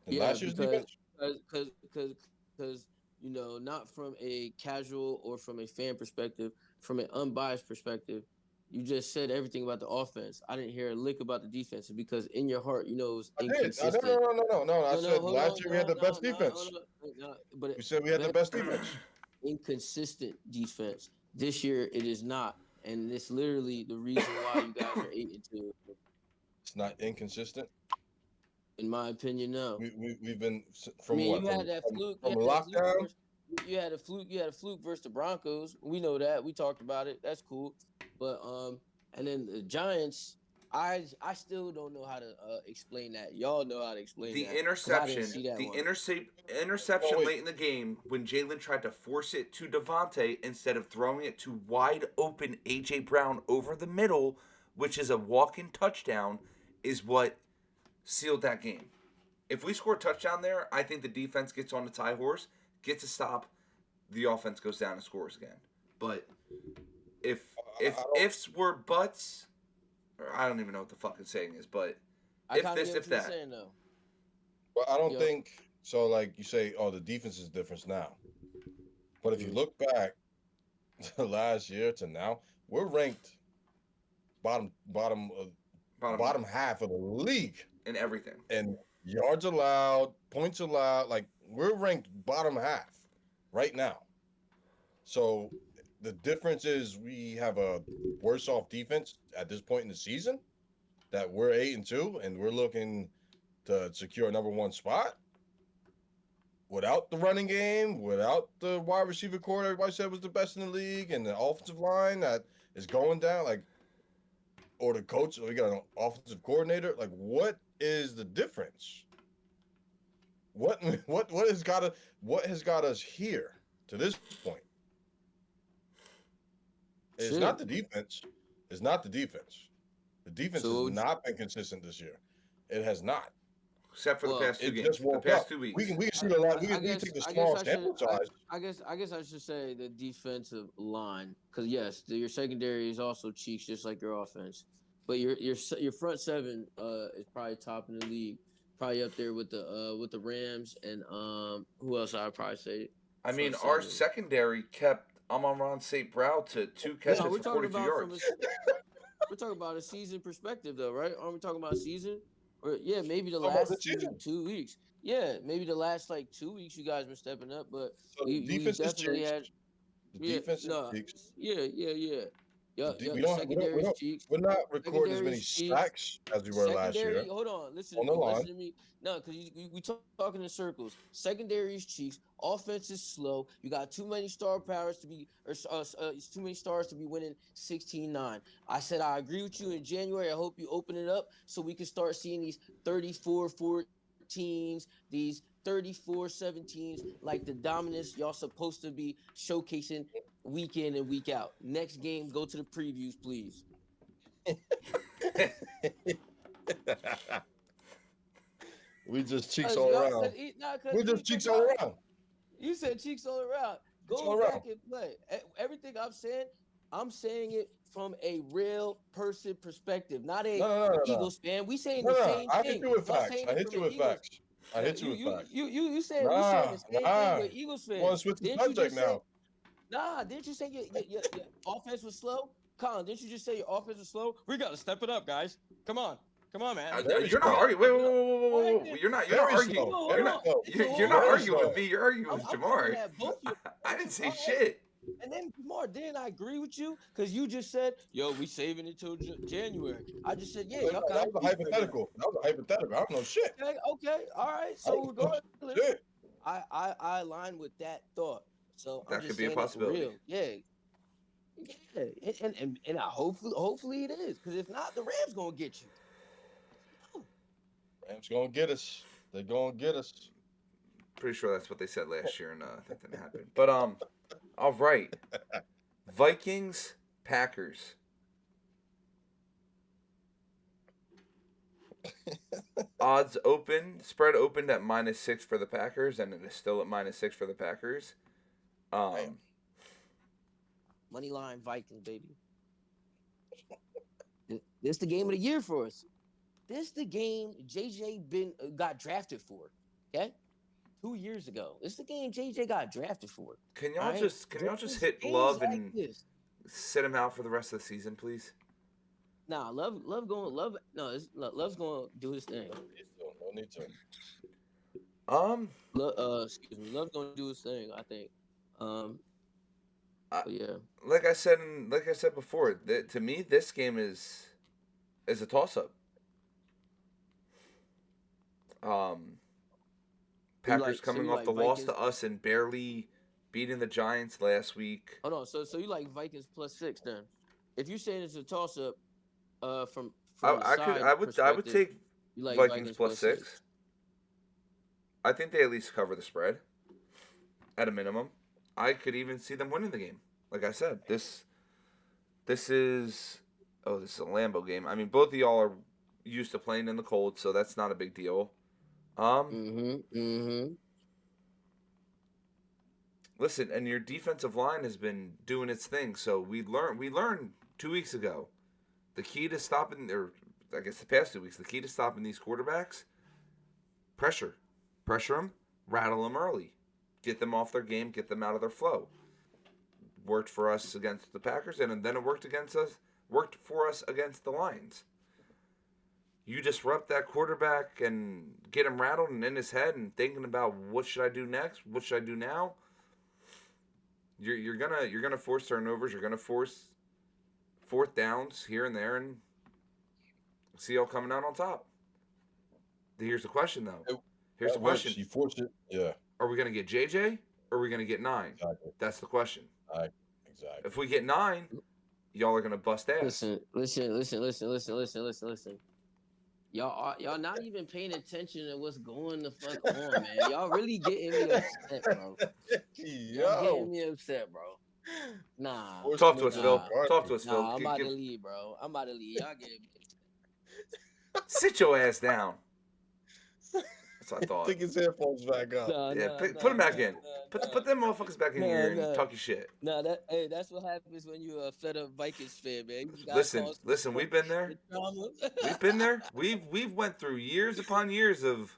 Than Yeah, last year's defense. because not from a casual or from a fan perspective, from an unbiased perspective, you just said everything about the offense. I didn't hear a lick about the defense because in your heart, it was I did. inconsistent. No. I said Hold last on, year we had the best defense. hold on, no, but We said we had the best defense. inconsistent defense. This year it is not, and it's literally the reason why you guys are 8-2. It's not inconsistent. In my opinion, no. We've been from You what had that fluke. from lockdown. You had a fluke. You had a fluke versus the Broncos. We know that. We talked about it. That's cool. But and then the Giants. I still don't know how to explain that. Y'all know how to explain The that. 'Cause I interception, didn't see that the one. interception Oh, wait. late in the game when Jalen tried to force it to Devontae instead of throwing it to wide open AJ Brown over the middle, which is a walk-in touchdown, is what sealed that game. If we score a touchdown there, I think the defense gets on the tie horse, gets a stop, the offense goes down and scores again. But if ifs were buts, or I don't even know what the fucking saying is, but I if kind of this, get if what you're that. saying though. Well, I don't Yeah. think so. Like you say, oh, the defense is different now. But if you look back to last year to now, we're ranked bottom half of the league in everything. and yards allowed, points allowed. Like we're ranked bottom half right now. So the difference is we have a worse off defense at this point in the season. That we're 8-2 and we're looking to secure a number one spot. Without the running game, without the wide receiver core, everybody said was the best in the league, and the offensive line that is going down, like, or the coach, we got an offensive coordinator. Like, what is the difference? What has got us here to this point? It's not the defense. It's not the defense. The defense has not been consistent this year. It has not. Except for the past 2 games. Just woke the past up. 2 weeks. We can see the line. We can take the small sample size. I guess I should say the defensive line, because yes, your secondary is also cheeks, just like your offense. But your front seven is probably top in the league, probably up there with the Rams and who else I'd probably say. I mean, our secondary kept Amon-Ra St. Brown to 2 catches for 42 yards. We're talking about a season perspective, though, right? Aren't we talking about a season? Or yeah, maybe the last 2 weeks. Yeah, maybe the last 2 weeks you guys been stepping up, but so you definitely had. The defense is cheeks. Yeah. We're not recording as many sacks as we were last year. Hold on, listen to me. No, because we talking in circles. Secondary's cheeks. Offense is slow. You got too many star powers to be, too many stars to be winning 16-9. I said I agree with you in January. I hope you open it up so we can start seeing these 34-14s, these 34-17s, like the dominance y'all supposed to be showcasing week in and week out. Next game, go to the previews, please. We just cheeks all around. We just cheeks all around. You said cheeks all around. Go back and play. Everything I'm saying it from a real person perspective, not a Eagles fan. We saying the same thing. I hit you with facts. You said we saying the same thing with Eagles fans. Want to switch the subject now? Didn't you say your offense was slow? Colin, didn't you just say your offense was slow? We got to step it up, guys. Come on, man. You're not arguing. Wait. You're not arguing. You're not arguing with me. You're arguing with Jamar. I didn't say shit. And then Jamar, didn't I agree with you? Because you just said, "Yo, we saving it till January." I just said, "Yeah, y'all that was a hypothetical. I don't know shit." Okay, all right. So regardless, I align with that thought. So that could be a possibility. Yeah. And hopefully it is, because if not, the Rams gonna get you. Rams gonna get us. They're gonna get us. Pretty sure that's what they said last year, and that didn't happen. But all right, Vikings, Packers. Spread opened at -6 for the Packers, and it is still at -6 for the Packers. Damn. Money line Vikings, baby. This the game of the year for us. This the game JJ got drafted for. Okay, 2 years ago. This the game JJ got drafted for. Can y'all Alright? just hit Games Love like and this. sit him out for the rest of the season, please? Nah, Love's gonna do his thing. No need to. Excuse me, Love's gonna do his thing. I think. I- But yeah. Like I said before, to me this game is a toss up. Packers coming off the loss to us and barely beating the Giants last week. Hold on. So you like Vikings +6 then? If you're saying it's a toss up, from I would take you like Vikings +6. I think they at least cover the spread at a minimum. I could even see them winning the game. Like I said, this is a Lambeau game. I mean, both of y'all are used to playing in the cold, so that's not a big deal. Listen, and your defensive line has been doing its thing. So we learned 2 weeks ago, the key to stopping, or I guess the past 2 weeks, the key to stopping these quarterbacks, pressure them, rattle them early, get them off their game, get them out of their flow. Worked for us against the Packers, and then it worked for us against the Lions. You disrupt that quarterback and get him rattled and in his head and thinking about what should I do next? What should I do now? You're gonna force turnovers. You're gonna force fourth downs here and there, and see y'all coming out on top. Here's the question, though. Here's the question: You forced it. Yeah. Are we gonna get JJ or are we gonna get 9? Exactly. That's the question. Exactly. If we get 9, y'all are gonna bust ass. Listen. Y'all not even paying attention to what's going the fuck on, man. Y'all really getting me upset, bro. Y'all getting me upset, bro. Nah. Talk to us, Phil. Nah. Talk to us, Phil. Nah, I'm about to leave, bro. I'm about to leave. Y'all getting me upset. Sit your ass down. That's what I thought. Take his headphones back up. Put them back in. Put them motherfuckers back in here and talk your shit. No, that's what happens when you a fed up Vikings fan, man. Listen, we've been there. We've been there. We've went through years upon years of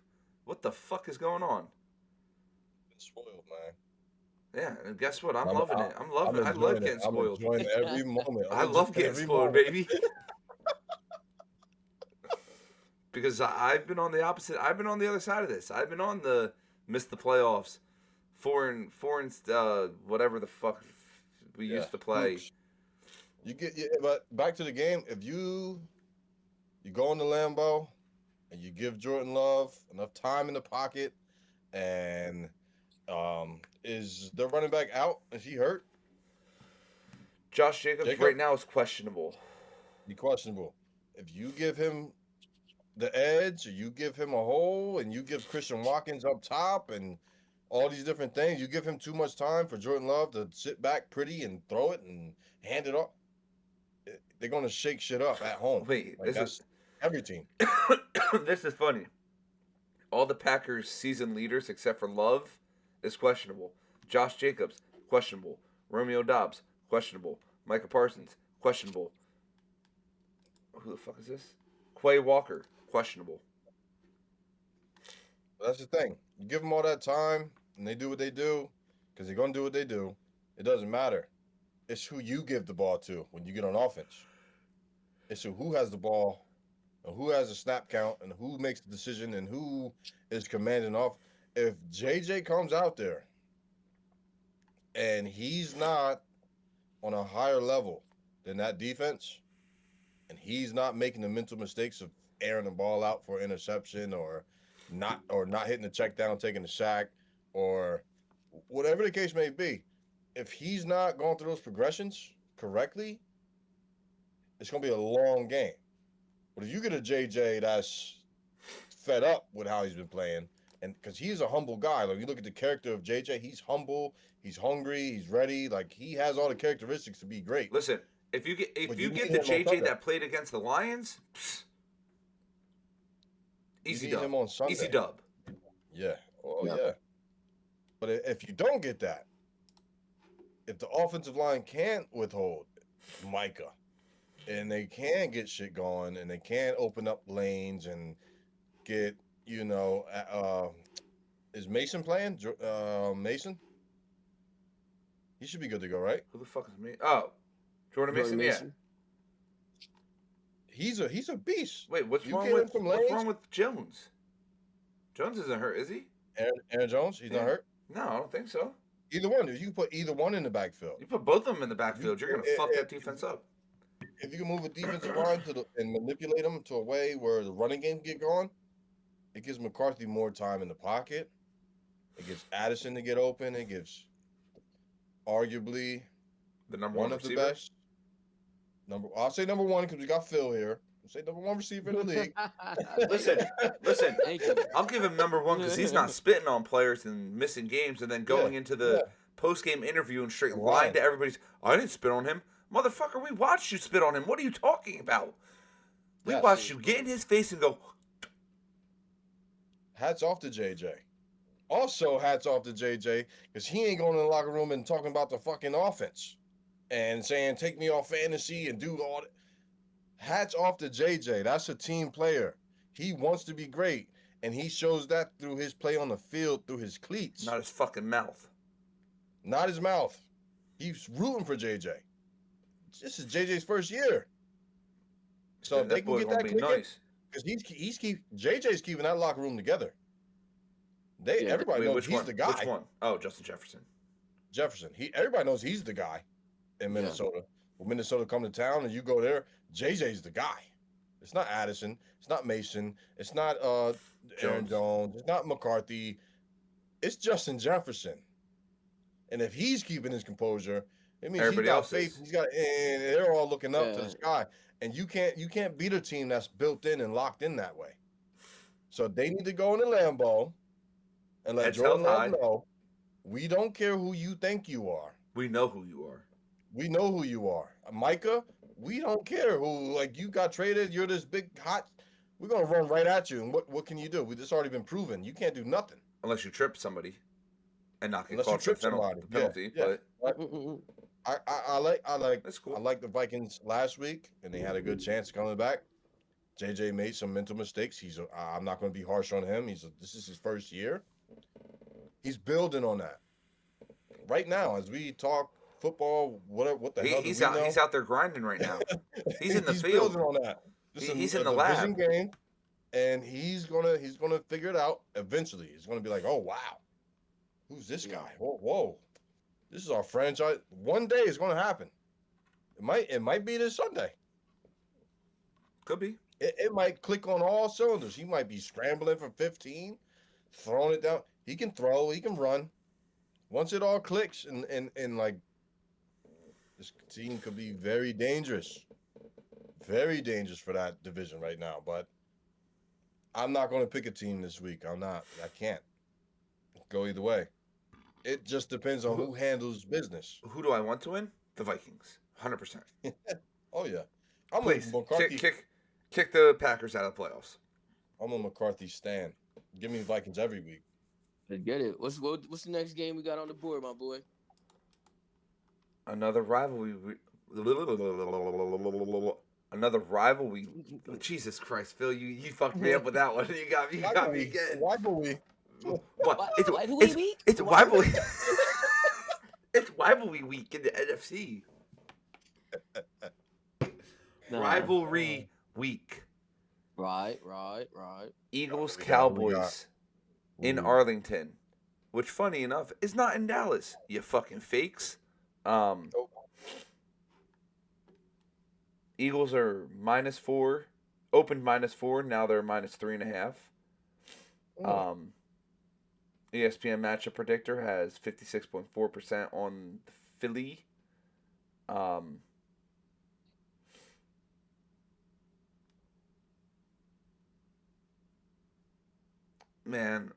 what the fuck is going on. Been spoiled, man. Yeah, and guess what? I'm loving it. I love getting spoiled. I'm enjoying every moment. I love getting spoiled, baby. Because I've been on the opposite. I've been on the other side of this. I've been on the missed the playoffs, foreign, whatever the fuck we used to play. But back to the game. If you go into Lambeau and you give Jordan Love enough time in the pocket, and is the running back out? Is he hurt? Josh Jacobs right now is questionable. He's questionable. If you give him the edge, or you give him a hole, and you give Christian Watkins up top, and all these different things, you give him too much time for Jordan Love to sit back pretty and throw it and hand it off. They're gonna shake shit up at home. Wait, like, that's every team. This is funny. All the Packers season leaders except for Love is questionable. Josh Jacobs, questionable. Romeo Doubs, questionable. Micah Parsons, questionable. Who the fuck is this? Quay Walker, questionable. That's the thing. You give them all that time, and they do what they do, because they're going to do what they do. It doesn't matter. It's who you give the ball to when you get on offense. It's who has the ball, and who has a snap count, and who makes the decision, and who is commanding off. If JJ comes out there and he's not on a higher level than that defense, and he's not making the mental mistakes of airing the ball out for interception or not hitting the check down, taking the sack, or whatever the case may be, if he's not going through those progressions correctly, it's going to be a long game. But if you get a JJ that's fed up with how he's been playing, and because he's a humble guy, like you look at the character of JJ, he's humble, he's hungry, he's ready, like he has all the characteristics to be great. Listen, if you get the JJ that played against the Lions, Easy need dub. him on Sunday. Easy dub. Yeah. Oh Yeah. yeah. But if you don't get that, if the offensive line can't withhold Micah, and they can get shit going, and they can open up lanes and get, is Mason playing? Mason? He should be good to go, right? Who the fuck is me? Oh, Jordan Mason. Yeah. He's a beast. Wait, what's You wrong get with him from what's lanes? wrong with Jones? Jones isn't hurt, is he? Aaron Jones, he's Yeah. not hurt. No, I don't think so. Either one. If you put either one in the backfield, You put both of them in the backfield, you're gonna fuck that defense up. if you can move a defensive line and manipulate them to a way where the running game get going, it gives McCarthy more time in the pocket. It gives Addison to get open. It gives arguably The number one one of the receiver. best. I'll say number one because we got Phil here. I'll say number one receiver in the league. Listen, Thank you. I'll give him number one because he's not spitting on players and missing games and then going into the post-game interview and straight lying to everybody's. I didn't spit on him, motherfucker. We watched you spit on him. What are you talking about? We Yes. watched you get in his face and go. Hats off to JJ. Also, hats off to JJ because he ain't going in the locker room and talking about the fucking offense and saying, take me off fantasy and do all that. Hats off to JJ. That's a team player. He wants to be great, and he shows that through his play on the field, through his cleats. Not his fucking mouth. Not his mouth. He's rooting for JJ. This is JJ's first year. So if they can get that clicking, nice. because JJ's keeping that locker room together. Everybody knows he's the guy. Which one? Oh, Justin Jefferson. Everybody knows he's the guy in Minnesota. When Minnesota come to town and you go there, JJ's the guy. It's not Addison. It's not Mason. It's not Aaron Jones. It's not McCarthy. It's Justin Jefferson. And if he's keeping his composure, it means everybody he got else faith. is. And they're all looking up to the sky. And you can't beat a team that's built in and locked in that way. So they need to go in the Lambeau and let Jordan Love know, we don't care who you think you are. We know who you are. We know who you are. Micah, we don't care who, like, you got traded. You're this big hot. We're going to run right at you. And what can you do? It's already been proven. You can't do nothing. Unless you trip somebody and not get Unless caught you for trip the penalty. Yeah. But I like that's cool. I like the Vikings last week, and they had a good chance coming back. JJ made some mental mistakes. I'm not going to be harsh on him. This is his first year. He's building on that. Right now, as we talk football, what the hell do we know? He's out there grinding right now. He's in the he's field. Building on that. He's in the lab. Game, and he's gonna figure it out eventually. He's gonna be like, oh wow, who's this guy? Whoa, this is our franchise. One day it's gonna happen. It might be this Sunday. Could be. It might click on all cylinders. He might be scrambling for 15, throwing it down. He can throw. He can run. Once it all clicks, and like, this team could be very dangerous. Very dangerous for that division right now. But I'm not going to pick a team this week. I'm not. I can't. Go either way. It just depends on who handles business. Who do I want to win? The Vikings. 100%. Oh, yeah. I'm Please, a McCarthy. kick the Packers out of the playoffs. I'm a McCarthy stan. Give me Vikings every week. Let's get it. What's the next game we got on the board, my boy? Another rivalry. Another rivalry. Jesus Christ, Phil, you fucked me up with that one. You got me again. Rivalry. What? It's rivalry week? It's rivalry. It's rivalry week in the NFC. Rivalry week. Right. Eagles, We Cowboys in Ooh. Arlington, which, funny enough, is not in Dallas. You fucking fakes. Eagles are -4, opened -4. Now they're -3.5. ESPN matchup predictor has 56.4% on Philly. Man,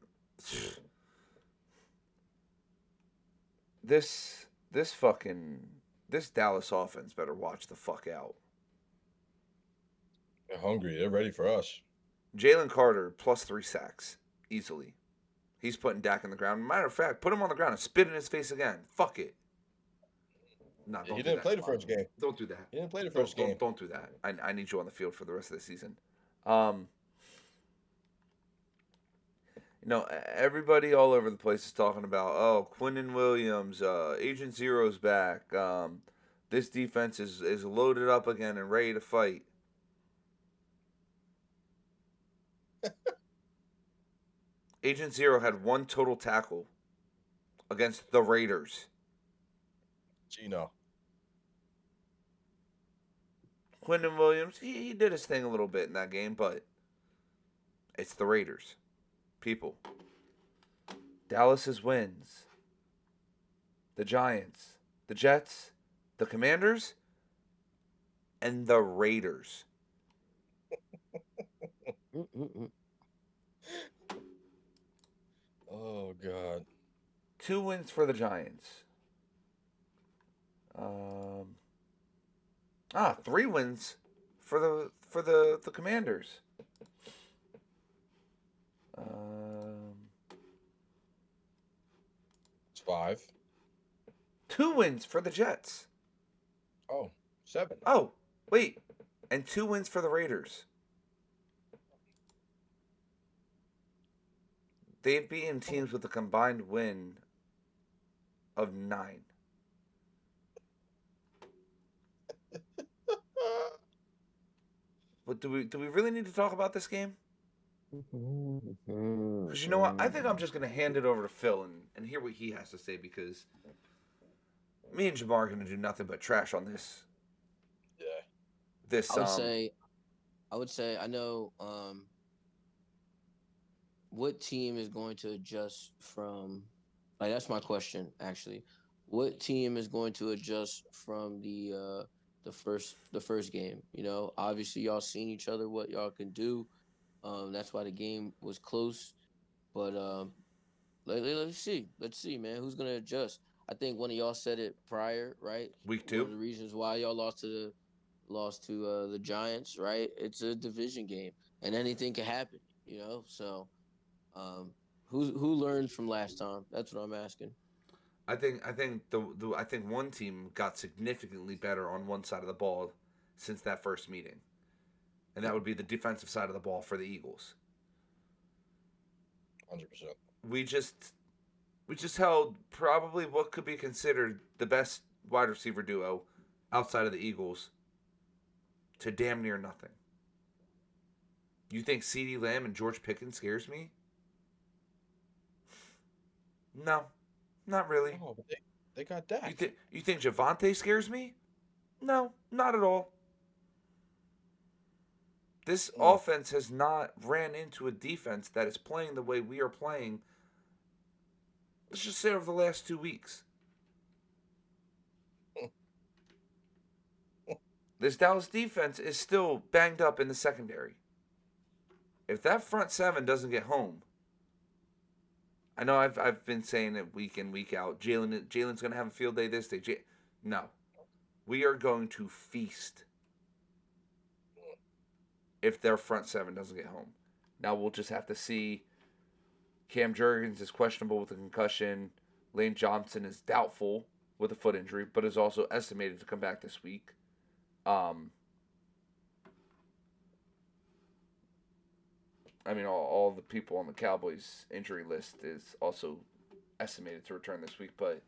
this Dallas offense better watch the fuck out. They're hungry. They're ready for us. Jalen Carter plus 3 sacks easily. He's putting Dak in the ground. Matter of fact, put him on the ground and spit in his face again. Fuck it. Nah, He don't do didn't that. play the first game. Don't do that. He didn't play the Don't first game. don't don't do that. I need you on the field for the rest of the season. Um, everybody all over the place is talking about, oh, Quinnen Williams, Agent Zero's back. This defense is loaded up again and ready to fight. Agent Zero had 1 total tackle against the Raiders. Gino. Quinnen Williams, he did his thing a little bit in that game, but it's the Raiders. People. Dallas's wins. The Giants. The Jets. The Commanders. And the Raiders. Oh God. 2 wins for the Giants. 3 wins for the Commanders. It's 5. 2 wins for the Jets. Oh, 7. Oh, wait. And 2 wins for the Raiders. They've beaten teams with a combined win of 9. But do we really need to talk about this game? Because you know what? I think I'm just going to hand it over to Phil and hear what he has to say, because me and Jamar are going to do nothing but trash on this. Yeah. This I would say I know what team is going to adjust from, like, that's my question actually. What team is going to adjust from the first game? Obviously y'all seen each other, what y'all can do. That's why the game was close. But let's see, man, who's gonna adjust. I think one of y'all said it prior, right? week One of 2. the reasons why y'all lost to the Giants, right? It's a division game, and anything can happen, So, who learned from last time? That's what I'm asking. I think I think one team got significantly better on one side of the ball since that first meeting. And that would be the defensive side of the ball for the Eagles. 100%. We just held probably what could be considered the best wide receiver duo outside of the Eagles to damn near nothing. You think CeeDee Lamb and George Pickens scares me? No, not really. Oh, but they got Dak. You think Javante scares me? No, not at all. This offense has not ran into a defense that is playing the way we are playing. Let's just say over the last 2 weeks. This Dallas defense is still banged up in the secondary. If that front 7 doesn't get home, I know I've been saying it week in, week out. Jalen's going to have a field day this day. No. We are going to feast if their front 7 doesn't get home. Now we'll just have to see. Cam Jurgens is questionable with a concussion. Lane Johnson is doubtful with a foot injury, but is also estimated to come back this week. I mean, all the people on the Cowboys injury list is also estimated to return this week, but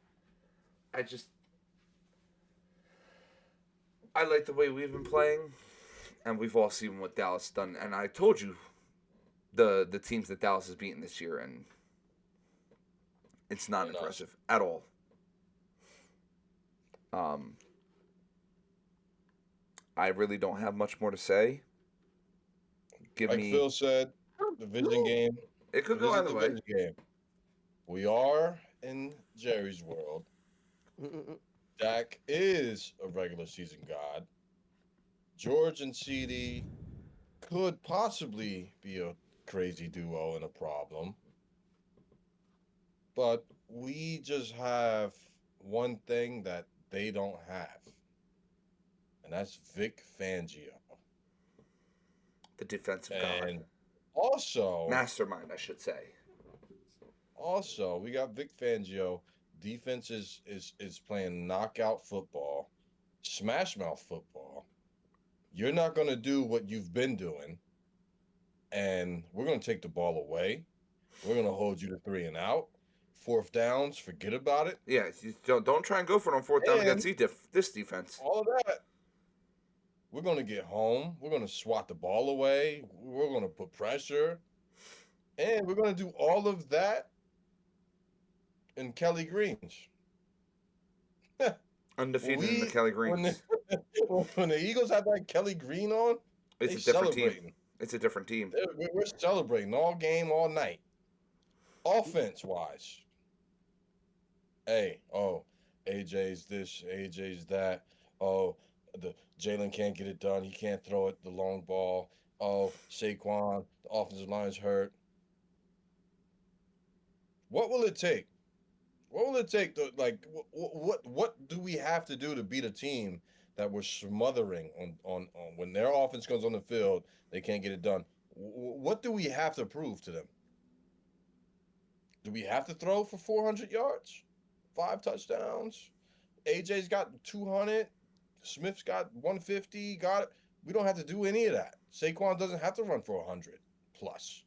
I like the way we've been playing, and we've all seen what Dallas done. And I told you the teams that Dallas has beaten this year, and it's not impressive at all. I really don't have much more to say. Phil said, division game. It could go either way. Game. We are in Jerry's world. Dak is a regular season god. George and CeeDee could possibly be a crazy duo and a problem. But we just have one thing that they don't have. And that's Vic Fangio. The defensive guy. Also, Mastermind, I should say. we got Vic Fangio. Defense is playing knockout football, smash mouth football. You're not going to do what you've been doing, and we're going to take the ball away. We're going to hold you to 3 and out. Fourth downs, forget about it. Yeah, you don't try and go for it on fourth down against And this defense. all of that, we're going to get home. We're going to swat the ball away. We're going to put pressure. And we're going to do all of that in Kelly Greens. Undefeated in the Kelly Greens. When the Eagles have that Kelly Green on, It's they a different celebrating. team. It's a different team. We're celebrating all game, all night. Offense-wise. Hey, AJ's this, AJ's that. Oh, the Jalen can't get it done. He can't throw it, the long ball. Oh, Saquon, the offensive line's hurt. What will it take? What will it take to what do we have to do to beat a team that we're smothering on when their offense comes on the field, they can't get it done? What do we have to prove to them? Do we have to throw for 400 yards? 5 touchdowns? AJ's got 200, Smith's got 150, got it. We don't have to do any of that. Saquon doesn't have to run for 100 plus.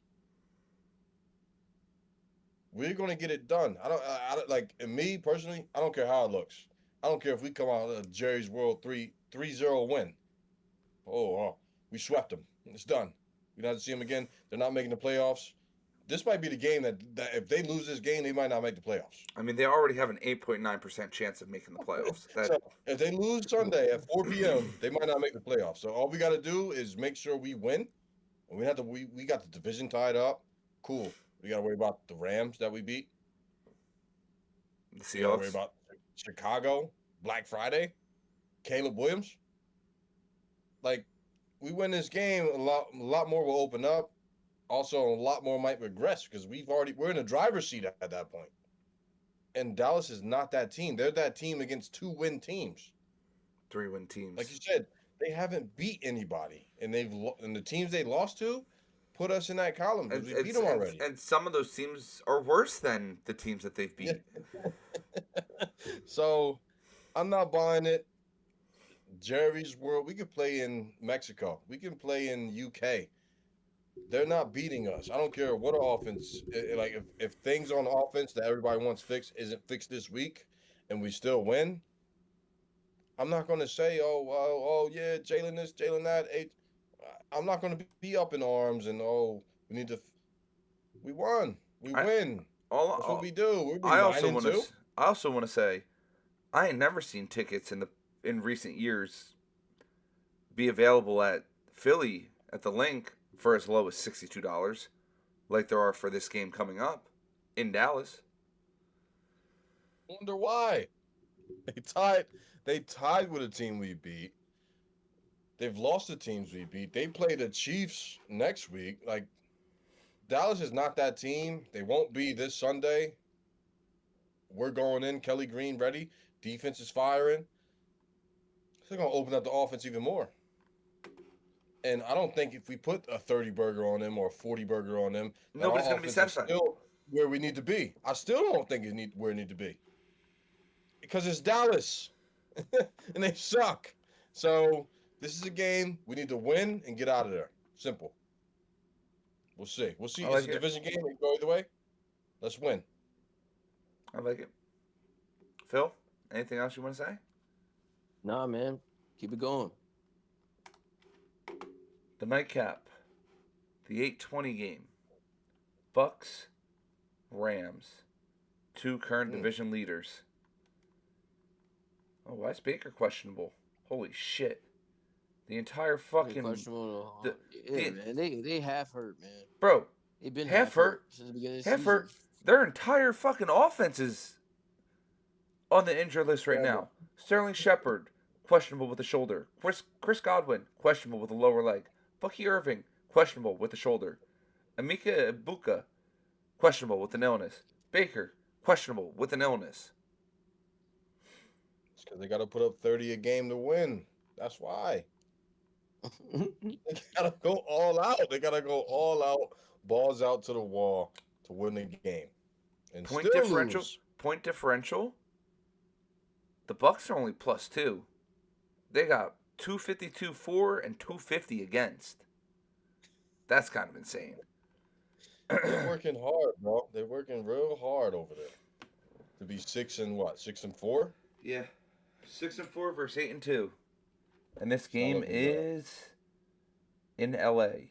We're going to get it done. I don't like, and me personally, I don't care how it looks. I don't care if we come out of Jerry's World 3-0 win. We swept them. It's done. We don't have to see them again. They're not making the playoffs. This might be the game that if they lose this game, they might not make the playoffs. I mean, they already have an 8.9% chance of making the playoffs. So if they lose Sunday at 4 p.m., they might not make the playoffs. So all we got to do is make sure we win. And we got the division tied up. Cool. We got to worry about the Rams that we beat. The We got to worry Seahawks. about Chicago, Black Friday, Caleb Williams. Like, we win this game, a lot more will open up. Also, a lot more might regress because we're in the driver's seat at that point. And Dallas is not that team. They're that team against 2-win teams. 3-win teams. Like you said, they haven't beat anybody, and the teams they lost to put us in that column because we beat them already. And some of those teams are worse than the teams that they've beat. So, I'm not buying it. Jerry's World, we could play in Mexico. We can play in UK. They're not beating us. I don't care what offense. Like if things on offense that everybody wants fixed isn't fixed this week, and we still win, I'm not going to say, oh yeah, Jalen this, Jalen that. I'm not going to be up in arms and we need to. We won. We win. That's what we do. I also want to say, I ain't never seen tickets in recent years be available at Philly at the Link for as low as $62, like there are for this game coming up in Dallas. Wonder why. They tied with a team we beat. They've lost the teams we beat. They play the Chiefs next week. Like, Dallas is not that team. They won't be this Sunday. We're going in. Kelly Green ready. Defense is firing. They're going to open up the offense even more. And I don't think if we put a 30 burger on them or a 40 burger on them, nobody's going to be satisfied. Still where we need to be. I still don't think where it need to be. Because it's Dallas. And they suck. So this is a game we need to win and get out of there. Simple. We'll see. It's a division game. It can go either way. Let's win. I like it. Phil, anything else you want to say? Nah, man. Keep it going. The nightcap. The 8:20 game. Bucks, Rams. 2 current division leaders. Oh, why is Baker questionable? Holy shit. The entire fucking... Questionable. Man. They half hurt, man. Bro, They've been half hurt since the beginning of the half season. hurt. Their entire fucking offense is on the injured list right now. Sterling Shepard, questionable with the shoulder. Chris Godwin, questionable with the lower leg. Bucky Irving, questionable with the shoulder. Emeka Ibuka, questionable with an illness. Baker, questionable with an illness. It's because they got to put up 30 a game to win. That's why. They gotta go all out. They gotta go all out, balls out to the wall to win the game, and Point still differential. lose. Point differential. The Bucks are only +2. They got 252 for and 250 against. That's kind of insane. They're working hard, bro. They're working real hard over there to be 6-4. Yeah, 6-4 versus 8-2, and this It's not game looking good is in LA.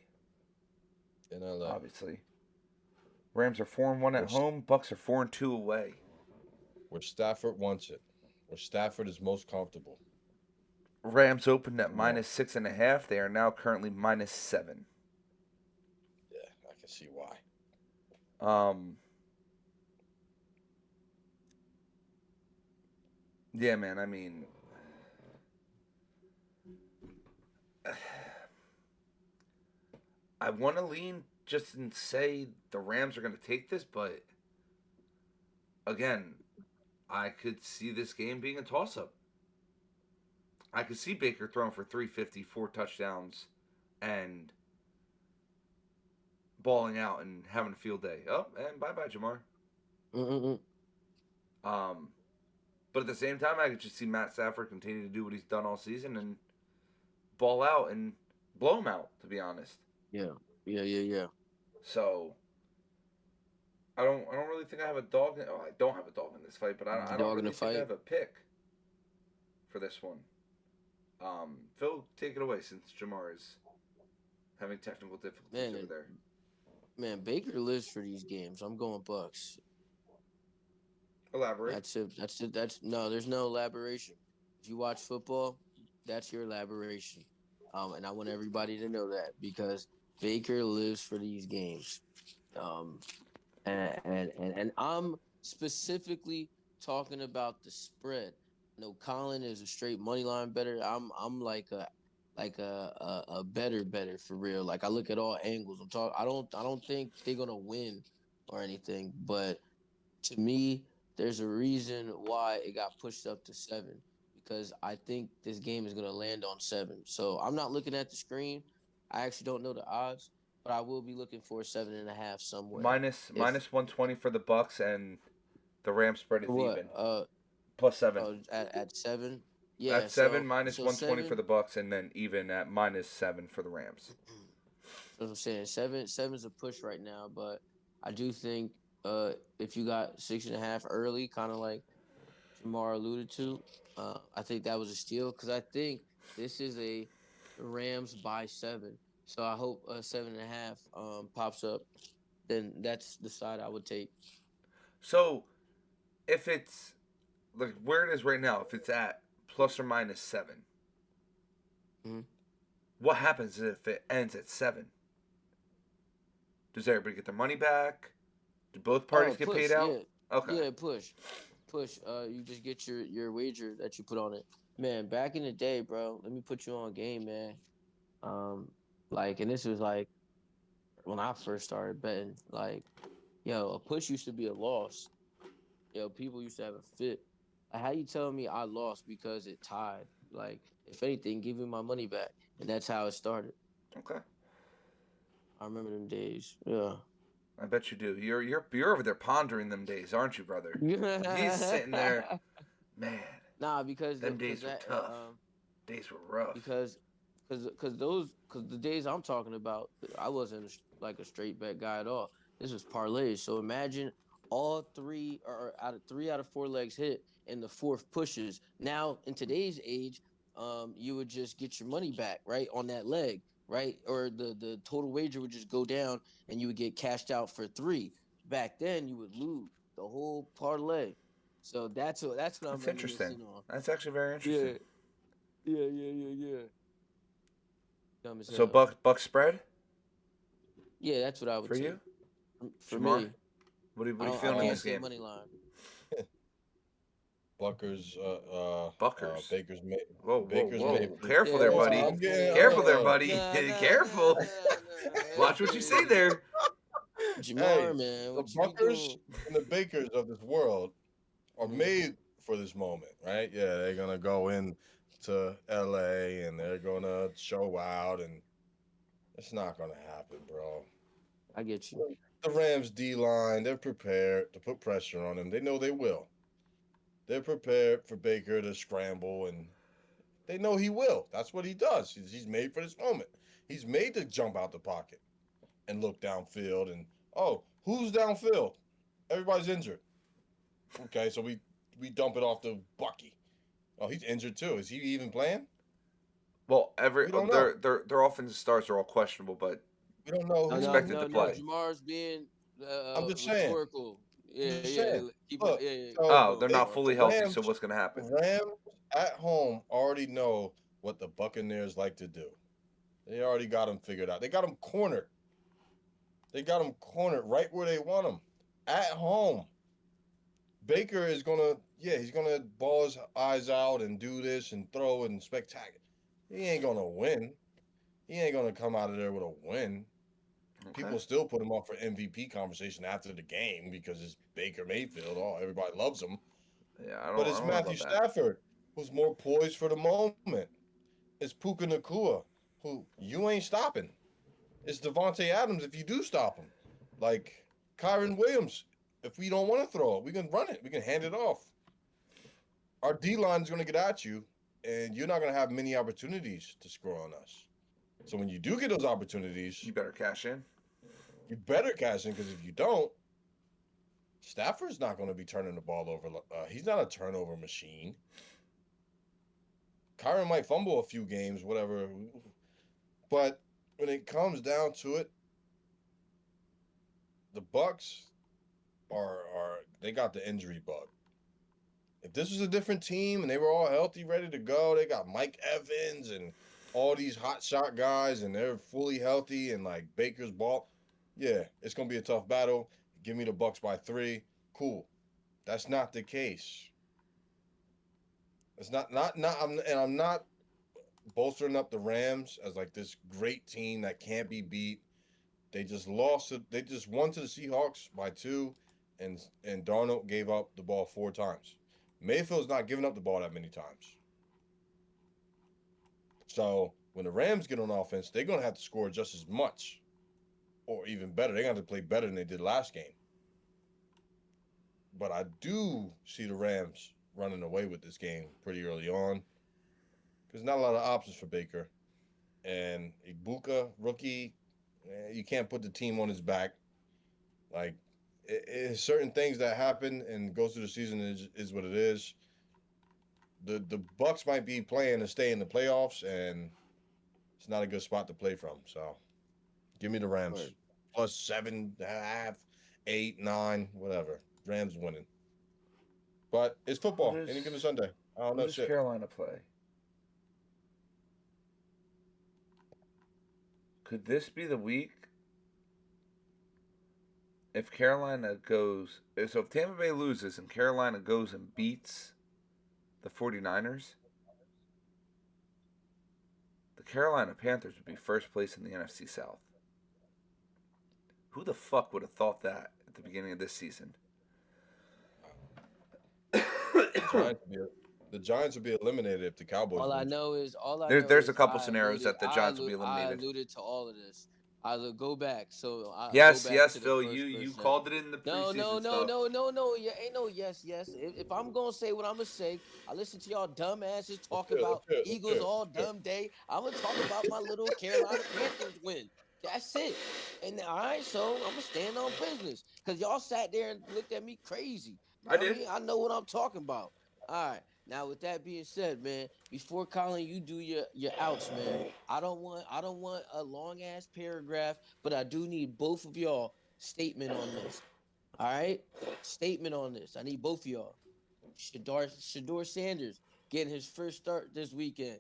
in LA. Obviously, Rams are 4-1 at Which, home. Bucks are 4-2 away. where Stafford wants it, where Stafford is most comfortable. Rams opened at You know, -6.5. They are now currently -7. yeah, I can see why. Yeah, man. I mean, I want to lean just and say the Rams are going to take this, but again, I could see this game being a toss-up. I could see Baker throwing for 350, 4 touchdowns, and balling out and having a field day. Oh, and bye-bye, Jamar. Mm-mm-mm. But at the same time, I could just see Matt Stafford continue to do what he's done all season and ball out and blow him out, to be honest. Yeah. So I don't really think I have a dog. I don't have a dog in this fight, but I don't Dog in really the think I fight. have a pick for this one. Phil, take it away since Jamar is having technical difficulties over there. Man, Baker lives for these games. I'm going Bucks. Elaborate. That's it. No, there's no elaboration. If you watch football, that's your elaboration. And I want everybody to know that because Baker lives for these games. And I'm specifically talking about the spread. No, Colin is a straight money line better. I'm like a better for real. Like I look at all angles. I don't think they're gonna win or anything, but to me, there's a reason why it got pushed up to 7 because I think this game is gonna land on 7. So I'm not looking at the screen. I actually don't know the odds, but I will be looking for 7.5 somewhere. Minus 120 for the Bucks, and the Rams spread is What? even. +7. At 7. Yeah. At 7, So minus so 120 for 7. the Bucks, and then even at -7 for the Rams. That's what I'm saying. Seven's a push right now, but I do think if you got 6.5 early, kind of like Jamar alluded to, I think that was a steal because I think this is a Rams by 7. So I hope 7.5 pops up. Then that's the side I would take. So, if it's like where it is right now, if it's at ±7, Mhm. what happens if it ends at 7? Does everybody get their money back? Do both parties get paid out? Yeah. Okay. Yeah, push. You just get your wager that you put on it. Man, back in the day, bro, let me put you on game, man. And this was like when I first started betting, like, yo, a push used to be a loss. Yo, people used to have a fit. Like, how you telling me I lost because it tied? Like, if anything, give me my money back. And that's how it started. Okay. I remember them days. Yeah. I bet you do. You're over there pondering them days, aren't you, brother? He's sitting there, man. Nah, because them days were tough. Days were rough. Because the days I'm talking about, I wasn't like a straight bet guy at all. This was parlays. So imagine all 3 or out of 3 out of 4 legs hit and the 4th pushes. Now in today's age, you would just get your money back right on that leg, right? Or the total wager would just go down and you would get cashed out for 3. Back then you would lose the whole parlay. So that's what I'm That's interesting. reminiscing on. That's actually very interesting. Yeah. Dumb as So hell. Buck spread Yeah, that's what I would for take. you? For Jamar? me, What are you I feeling in can't this say game? money line. Buckers, Buckers. Baker's made. Whoa. Baker's made. Careful Yeah, there, Well, buddy. I'm getting. Careful there, buddy. Nah. Careful. Watch what you say there. Jamar, man, The what you be Buckers doing? and the Bakers of this world are Mhm. made for this moment, right? Yeah, they're gonna go in to LA and they're gonna show out, and it's not gonna happen, bro. I get you. The Rams D line, they're prepared to put pressure on him. They know they will. They're prepared for Baker to scramble, and they know he will. That's what he does. He's made for this moment. He's made to jump out the pocket and look downfield. And oh, who's downfield? Everybody's injured. Okay, so we dump it off to Bucky. Oh, he's injured too. Is he even playing? Well, We don't know. their offensive stars are all questionable, but We don't know No, who's no, expected no, to no. play. Jamar's being I'm just saying. rhetorical. I'm Yeah, just yeah. saying. Keep Look, yeah, yeah. so Keep Oh, going, they're they, not Jamar. fully the healthy. So Rams, what's gonna the happen? Rams at home already know what the Buccaneers like to do. They already got them figured out. They got them cornered. They got them cornered right where they want them. At home. Baker is gonna, yeah, he's gonna ball his eyes out and do this and throw and spectacular. He ain't gonna win. He ain't gonna come out of there with a win. Okay. People still put him up for MVP conversation after the game because it's Baker Mayfield. Oh, everybody loves him. Yeah, But I it's don't know Matthew about that. Stafford who's more poised for the moment. It's Puka Nakua who you ain't stopping. It's Devontae Adams if you do stop him. Like Kyron Williams, if we don't want to throw it, we can run it. We can hand it off. Our D line is going to get at you, and you're not going to have many opportunities to score on us. So when you do get those opportunities, You better cash in. you better cash in because if you don't, Stafford's not going to be turning the ball over. He's not a turnover machine. Kyron might fumble a few games, whatever. But when it comes down to it, the Bucks are they got the injury bug. If this was a different team and they were all healthy, ready to go, they got Mike Evans and all these hot shot guys and they're fully healthy and like Baker's ball. Yeah, it's gonna be a tough battle. Give me the Bucks by 3. Cool. That's not the case. It's not I'm not bolstering up the Rams as like this great team that can't be beat. They just lost it. They just won to the Seahawks by 2, and Darnold gave up the ball 4 times. Mayfield's not giving up the ball that many times. So when the Rams get on offense, they're gonna have to score just as much, or even better. They're gonna have to play better than they did last game. But I do see the Rams running away with this game pretty early on. There's not a lot of options for Baker. And Ibuka, rookie, you can't put the team on his back. Like, certain things that happen and goes through the season is what it is. The Bucks might be playing to stay in the playoffs, and it's not a good spot to play from. So, give me the Rams. Word. Plus 7.5, 8, 9, whatever. Rams winning. But it's football. Who does- Any given Sunday. I don't Who know does shit. Carolina play? Could this be the week if Carolina goes? So if Tampa Bay loses and Carolina goes and beats the 49ers, the Carolina Panthers would be first place in the NFC South. Who the fuck would have thought that at the beginning of this season? The Giants would be eliminated if the Cowboys All I lose. know is There's a couple scenarios that the Giants will be I eliminated. alluded to all of this. Go back. So I Yes, go back yes, to the Phil. first You person. called it in the No, preseason no, no, stuff. no. Yeah, ain't no yes. If I'm gonna say what I'm gonna say, I listen to y'all dumbasses talk Let's about do it, Eagles all dumb day. I'm gonna talk about my little Carolina Panthers win. That's it. And all right, so I'm gonna stand on business because y'all sat there and looked at me crazy. I did. I know what I'm talking about. All right. Now, with that being said, man, before Colin, you do your outs, man. I don't want a long ass paragraph, but I do need both of y'all statement on this. All right, statement on this. I need both of y'all. Shador Sanders getting his first start this weekend.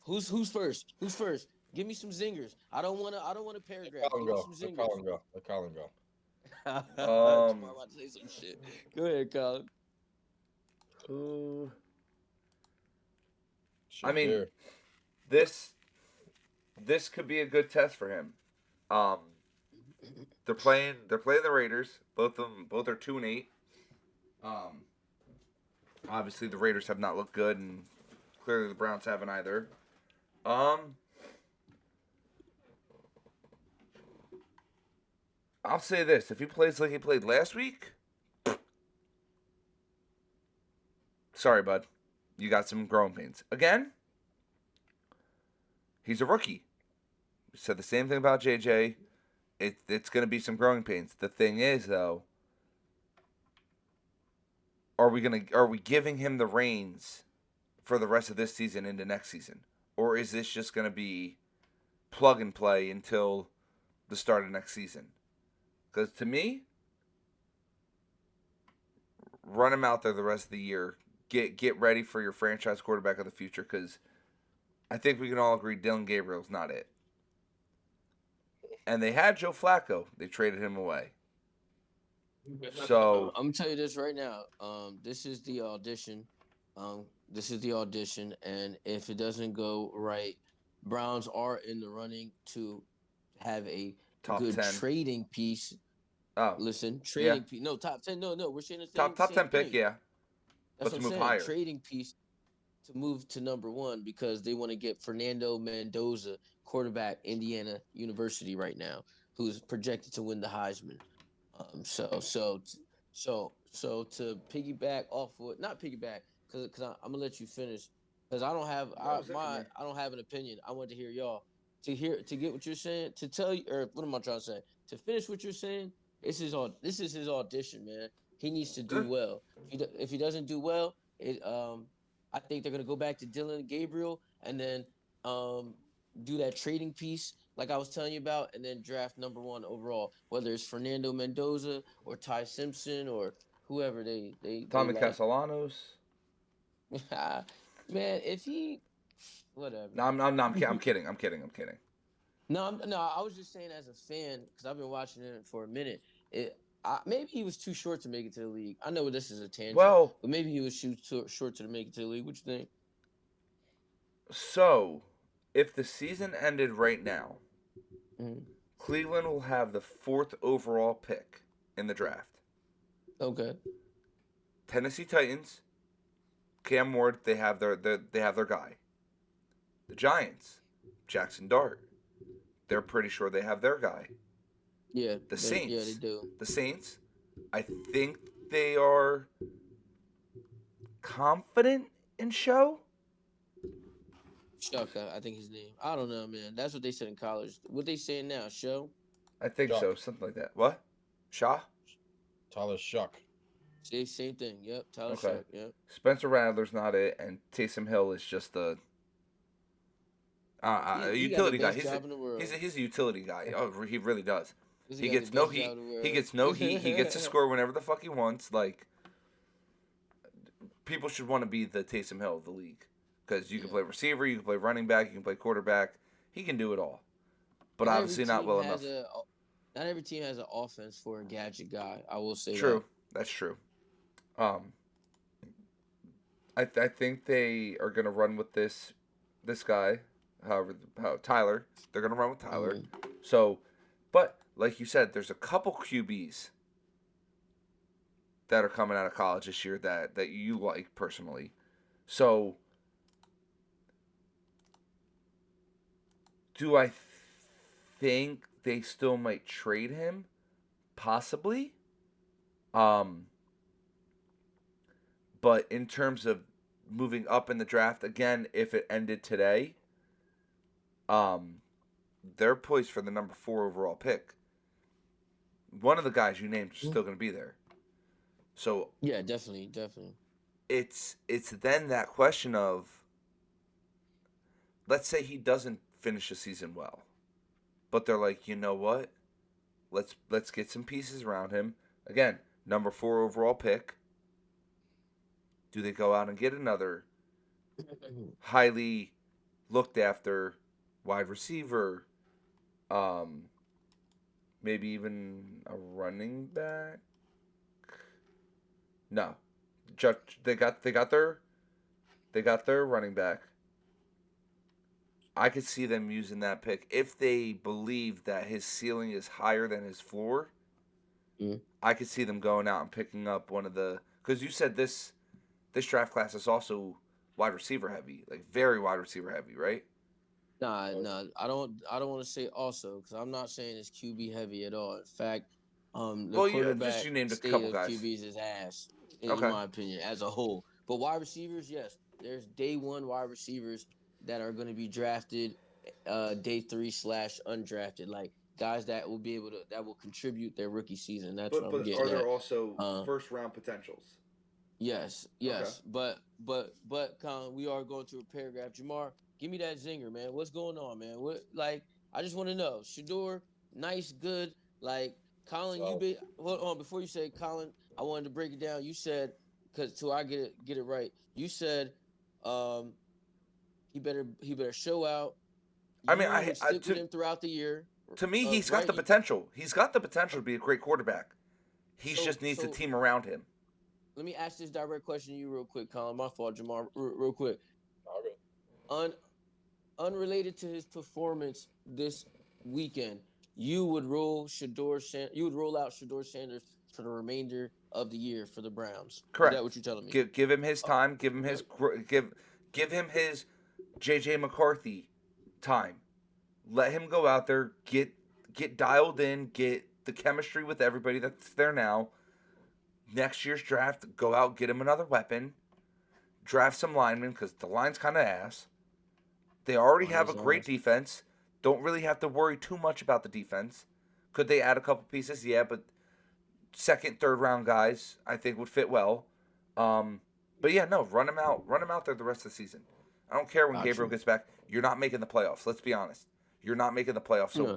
Who's first? Who's first? Give me some zingers. I don't want a paragraph. Colin Give me go. some Let zingers. Colin go. Let Colin go. I'm about to say some shit. Go ahead, Colin. Who? Shit, I mean, there. this could be a good test for him. They're playing the Raiders. Both are 2-8. Obviously the Raiders have not looked good, and Clearly, the Browns haven't either. Um, I'll say this: if he plays like he played last week, sorry, bud, you got some growing pains. Again, he's a rookie. We said the same thing about JJ. It's going to be some growing pains. The thing is, though, are we giving him the reins for the rest of this season into next season, or is this just going to be plug and play until the start of next season? Because to me, run him out there the rest of the year. Get ready for your franchise quarterback of the future. Because I think we can all agree Dylan Gabriel's not it. And they had Joe Flacco. They traded him away. So I'm gonna tell you this right now. This is the audition. And if it doesn't go right, Browns are in the running to have a top good 10. trading piece. Oh, Listen, trading piece. No, top 10. No, we're saying the same. top same 10 pick, thing. yeah. That's But what to I'm move saying. higher. Trading piece to move to number 1 because they want to get Fernando Mendoza, quarterback, Indiana University right now, who's projected to win the Heisman. So to piggyback off what, not piggyback, because I'm gonna let you finish, because I don't have I don't have an opinion. I want to hear y'all to get what you're saying, to tell you, or what am I trying to say? To finish what you're saying, this is his audition, man. He needs to do well. If he doesn't do well, I think they're gonna go back to Dylan Gabriel and then do that trading piece like I was telling you about, and then draft number 1 overall, whether it's Fernando Mendoza or Ty Simpson or whoever they Tommy like. Castellanos. Man, if he, whatever. No, I'm kidding. I'm kidding. No, I was just saying as a fan because I've been watching it for a minute. Maybe he was too short to make it to the league. I know this is a tangent, Well, but maybe he was too short to make it to the league. What you think? so if the season ended right now, Mm-hmm. Cleveland will have the 4th overall pick in the draft. Okay. Tennessee Titans, Cam Ward, they have their guy. The Giants, Jackson Dart, they're pretty sure they have their guy. Yeah. The Saints, Yeah, they do. The Saints, I think they are confident in Show. Shuck, I think his name. I don't know, man. That's what they said in college. What they saying now? Show. I think Shuck. so, something like that. What? Shaw? Tyler Shuck. Same thing. Yep. Tyler Okay. Shuck. Yep. Spencer Rattler's not it, and Taysom Hill is just a utility guy. He's a utility guy. Oh, he really does. He gets no heat. He gets no heat. He gets to score whenever the fuck he wants. Like, people should want to be the Taysom Hill of the league because you can play receiver, you can play running back, you can play quarterback. He can do it all, but obviously not well enough. Not every team has an offense for a gadget guy. I will say true. That's true. I think they are gonna run with this guy. How Tyler, they're gonna run with Tyler. Mm-hmm. So, but like you said, there's a couple QBs that are coming out of college this year that you like personally. So, do I think they still might trade him? Possibly. But in terms of moving up in the draft, again, if it ended today, they're poised for the number 4 overall pick. One of the guys you named is still going to be there. So yeah, definitely. It's then that question of, let's say he doesn't finish the season well, but they're like, you know what? Let's get some pieces around him. Again, number 4 overall pick. Do they go out and get another highly looked after wide receiver? Maybe even a running back? No. They got their running back. I could see them using that pick if they believe that his ceiling is higher than his floor. I could see them going out and picking up one of the, because you said this draft class is also wide receiver heavy, like very wide receiver heavy, right? Nah. I don't want to say also because I'm not saying it's QB heavy at all. In fact, the Well, you quarterback named a state couple of guys. QBs is ass, in Okay. my opinion, as a whole. But wide receivers, yes, there's day one wide receivers that are going to be drafted, day three / undrafted, like guys that will be able to that will contribute their rookie season. That's what But I'm are getting there at. also Um, first round potentials? Yes, Okay. yes, but Colin, we are going to a paragraph. Jamar, give me that zinger, man. What's going on, man? What like I just want to know. Shador, nice, good. Like Colin, you So be hold on before you say Colin. I wanted to break it down. You said because till I get it right. You said um he better show out. I mean, You would I stick with him throughout the year, to me, he's got right? the potential. He's got the potential to be a great quarterback. He So just needs a so team around him. let me ask this direct question to you real quick, Colin. My fault, Jamar. Real quick. Un unrelated to his performance this weekend, you would you would roll out Shador Sanders for the remainder of the year for the Browns. Is that Correct. what you're telling me? Give him his Oh, time. Give him his okay. give him his JJ McCarthy time. Let him go out there, get dialed in, get the chemistry with everybody that's there now. Next year's draft, go out, get him another weapon, draft some linemen because the line's kind of ass. They already Mine have a is great ass. defense. Don't really have to worry too much about the defense. Could they add a couple pieces? Yeah, but second, third round guys I think would fit well. Um, but yeah, no, run him out there the rest of the season. I don't care when Got Gabriel you. gets back. You're not making the playoffs. Let's be honest. You're not making the playoffs. So No,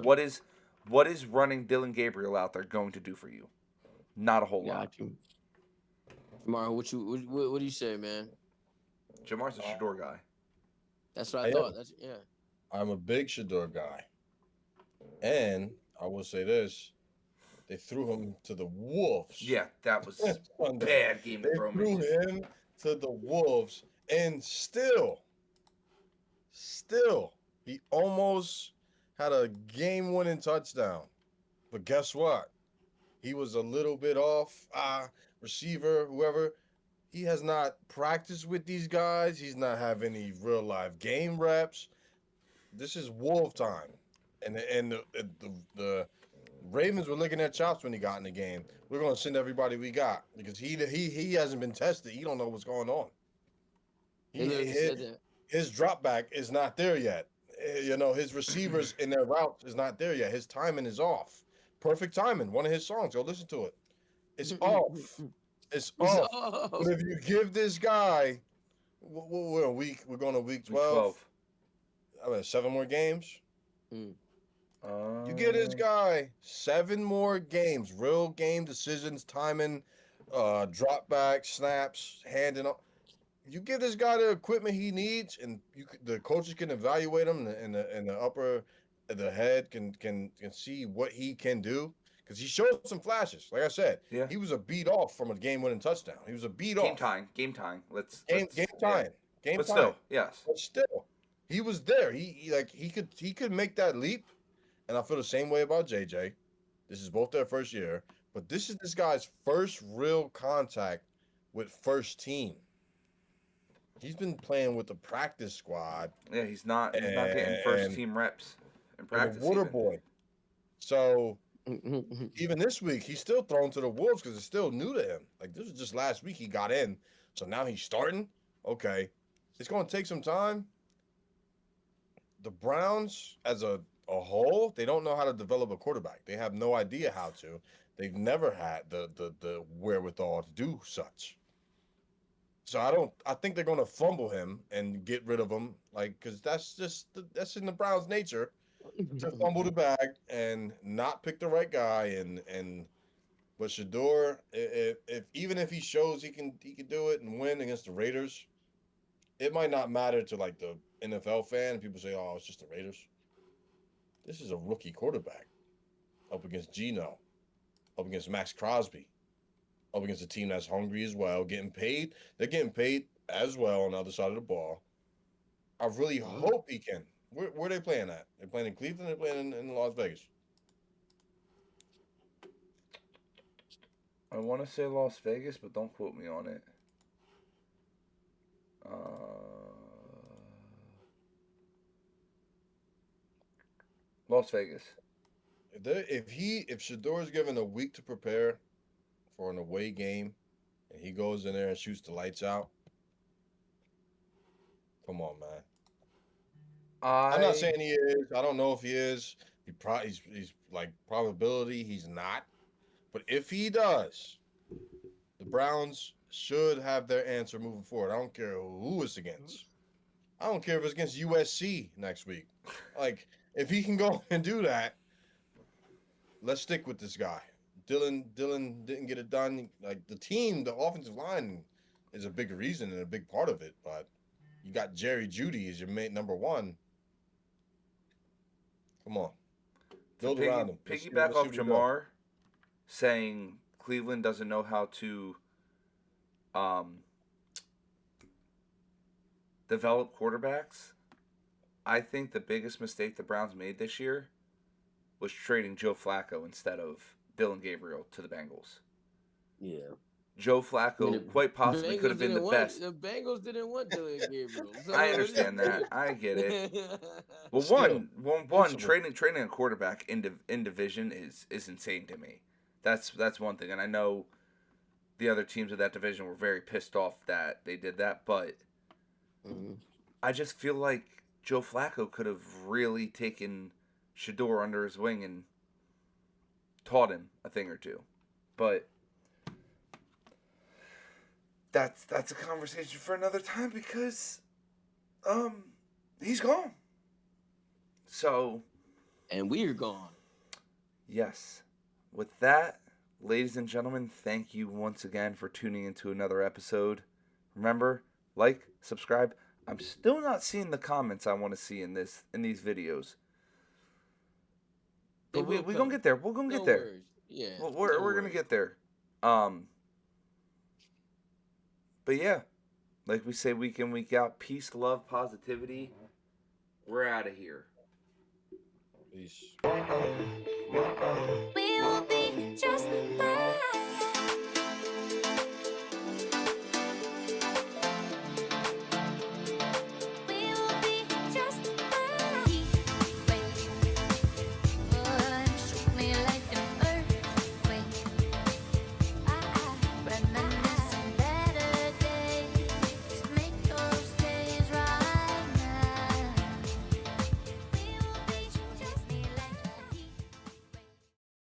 what is running Dylan Gabriel out there going to do for you? Not a whole lot. got you. Jamar, what do you say, man? Jamar's a uh, Shador guy. That's what I I am. thought. That's yeah. I'm a big Shador guy, and I will say this: they threw him to the wolves Yeah, that was Sunday. bad game to They throw him threw into. him to the wolves, and still, he almost had a game-winning touchdown. But guess what? He was a little bit off. Receiver, whoever. He has not practiced with these guys. He's not have any real life game reps. This is wolf time, and the Ravens were licking their chops when he got in the game. We're gonna send everybody we got because he hasn't been tested. He don't know what's going on. They He literally his, said that. his drop back is not there yet. His receivers in their routes is not there yet. His timing is off. Perfect timing. One of his songs. Go listen to it. It's off. It's It's off. off. But if you give this guy, we're a week. We're going to week Week 12. 12. I mean, 7 more games. Mm. You get this guy 7 more games, real game decisions, timing, drop back, snaps, handing off. You give this guy the equipment he needs, and the coaches can evaluate him, and the upper, the head can see what he can do because he showed some flashes. Like I said, Yeah. he was a beat off from a game-winning touchdown. He was a beat Game off. time. Game time. Let's Game yeah. time. Game But time. still, yes. But still, he was there. He could make that leap. And I feel the same way about JJ. This is both their first year, but this is this guy's first real contact with first team. He's been playing with the practice squad Yeah, he's not getting first and, team reps in and the practice water even. boy. So even this week, he's still thrown to the wolves because it's still new to him. Like this was just last week he got in, so now he's starting. Okay, it's going to take some time. The Browns, as a whole, they don't know how to develop a quarterback. They have no idea how to. They've never had the wherewithal to do such. So I think they're going to fumble him and get rid of him, like because that's in the Browns' nature to fumble the bag and not pick the right guy. But Shador, if even if he shows he can do it and win against the Raiders, it might not matter to like the NFL fan. People say, "Oh, it's just the Raiders." This is a rookie quarterback up against Geno, up against Max Crosby, up against a team that's hungry as well, getting paid. They're getting paid as well on the other side of the ball. I really hope he can. Where are they playing at? They're playing in Cleveland. They're playing in Las Vegas. I want to say Las Vegas, but don't quote me on it. Las Vegas. If Shador's given a week to prepare for an away game, and he goes in there and shoots the lights out, come on, man. I'm not saying he is. I don't know if he is. He's like probability. He's not. But if he does, the Browns should have their answer moving forward. I don't care who it's against. I don't care if it's against USC next week. Like, if he can go and do that, let's stick with this guy. Dylan didn't get it done. Like, the team, the offensive line is a big reason and a big part of it. But you got Jerry Jeudy as your main number one. Come on. Build around him. Piggyback off Jamar saying Cleveland doesn't know how to develop quarterbacks. I think the biggest mistake the Browns made this year was trading Joe Flacco instead of Dylan Gabriel to the Bengals. Yeah. Joe Flacco quite possibly could have been the best. The Bengals didn't want Dylan Gabriel. So I understand that. I get it. Well, one trading a quarterback in division is insane to me. That's one thing, and I know the other teams of that division were very pissed off that they did that, but I just feel like Joe Flacco could have really taken Shador under his wing and taught him a thing or two, but that's a conversation for another time because he's gone. So, and we're gone. Yes. With that, ladies and gentlemen, thank you once again for tuning into another episode. Remember, like, subscribe. I'm still not seeing the comments I want to see in these videos. But we're gonna get there. We're gonna get there. Worries. Yeah. We're gonna get there. But yeah, like we say week in, week out, peace, love, positivity. We're out of here. Peace.